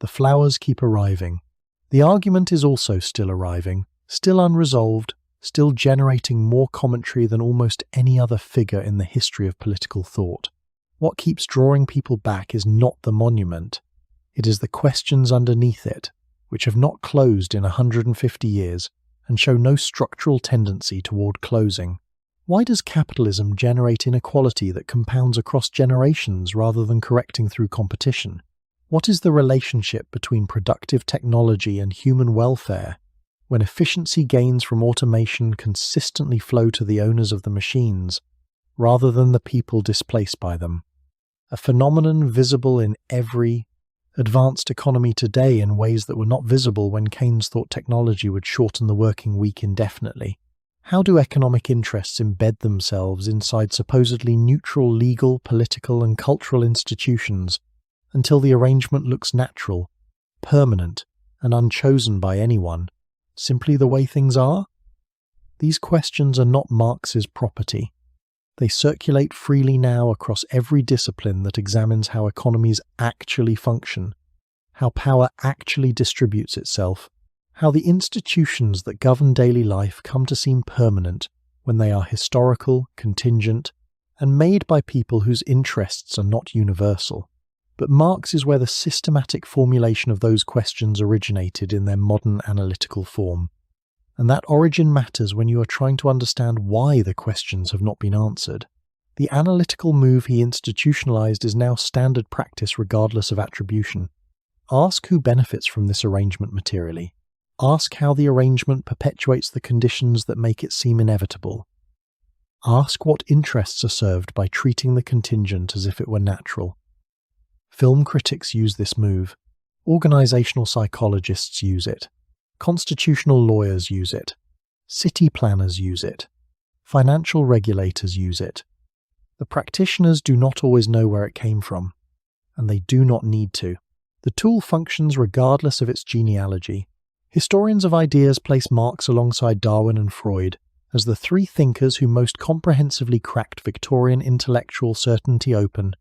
The flowers keep arriving. The argument is also still arriving, still unresolved, still generating more commentary than almost any other figure in the history of political thought. What keeps drawing people back is not the monument. It is the questions underneath it, which have not closed in 150 years and show no structural tendency toward closing. Why does capitalism generate inequality that compounds across generations rather than correcting through competition? What is the relationship between productive technology and human welfare when efficiency gains from automation consistently flow to the owners of the machines rather than the people displaced by them? A phenomenon visible in every advanced economy today in ways that were not visible when Keynes thought technology would shorten the working week indefinitely. How do economic interests embed themselves inside supposedly neutral legal, political, and cultural institutions until the arrangement looks natural, permanent, and unchosen by anyone, simply the way things are? These questions are not Marx's property. They circulate freely now across every discipline that examines how economies actually function, how power actually distributes itself, how the institutions that govern daily life come to seem permanent when they are historical, contingent, and made by people whose interests are not universal. But Marx is where the systematic formulation of those questions originated in their modern analytical form. And that origin matters when you are trying to understand why the questions have not been answered. The analytical move he institutionalized is now standard practice regardless of attribution. Ask who benefits from this arrangement materially. Ask how the arrangement perpetuates the conditions that make it seem inevitable. Ask what interests are served by treating the contingent as if it were natural. Film critics use this move. Organizational psychologists use it. Constitutional lawyers use it. City planners use it. Financial regulators use it. The practitioners do not always know where it came from, and they do not need to. The tool functions regardless of its genealogy. Historians of ideas place Marx alongside Darwin and Freud as the three thinkers who most comprehensively cracked Victorian intellectual certainty open,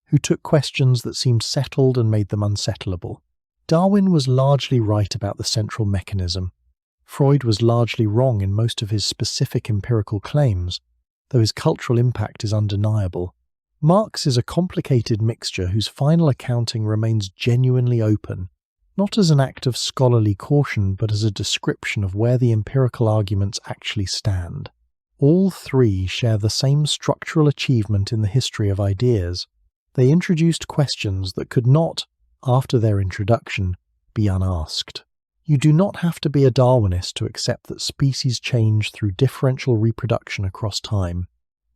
who took questions that seemed settled and made them unsettleable. Darwin was largely right about the central mechanism. Freud was largely wrong in most of his specific empirical claims, though his cultural impact is undeniable. Marx is a complicated mixture whose final accounting remains genuinely open, not as an act of scholarly caution but as a description of where the empirical arguments actually stand. All three share the same structural achievement in the history of ideas. They introduced questions that could not, after their introduction, be unasked. You do not have to be a Darwinist to accept that species change through differential reproduction across time.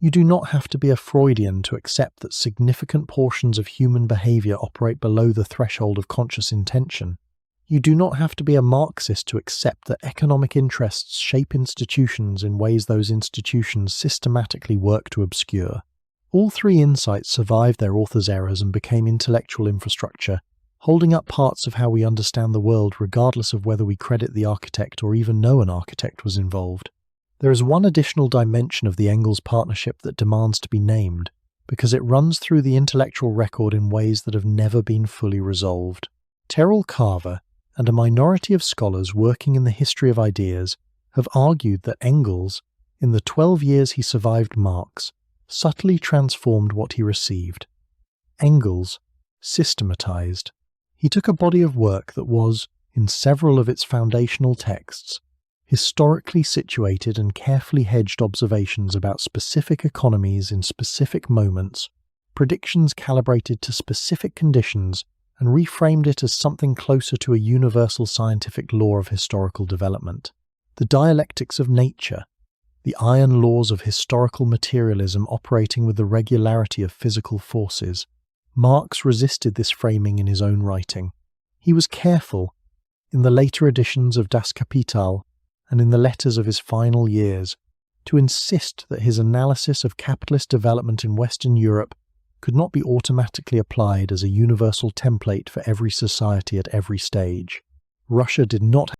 You do not have to be a Freudian to accept that significant portions of human behavior operate below the threshold of conscious intention. You do not have to be a Marxist to accept that economic interests shape institutions in ways those institutions systematically work to obscure. All three insights survived their author's errors and became intellectual infrastructure, holding up parts of how we understand the world regardless of whether we credit the architect or even know an architect was involved. There is one additional dimension of the Engels partnership that demands to be named, because it runs through the intellectual record in ways that have never been fully resolved. Terrell Carver and a minority of scholars working in the history of ideas have argued that Engels, in the 12 years he survived Marx, subtly transformed what he received. Engels systematized. He took a body of work that was, in several of its foundational texts, historically situated and carefully hedged observations about specific economies in specific moments, predictions calibrated to specific conditions, and reframed it as something closer to a universal scientific law of historical development. The dialectics of nature, the iron laws of historical materialism operating with the regularity of physical forces. Marx resisted this framing in his own writing. He was careful, in the later editions of Das Kapital and in the letters of his final years, to insist that his analysis of capitalist development in Western Europe could not be automatically applied as a universal template for every society at every stage. Russia did not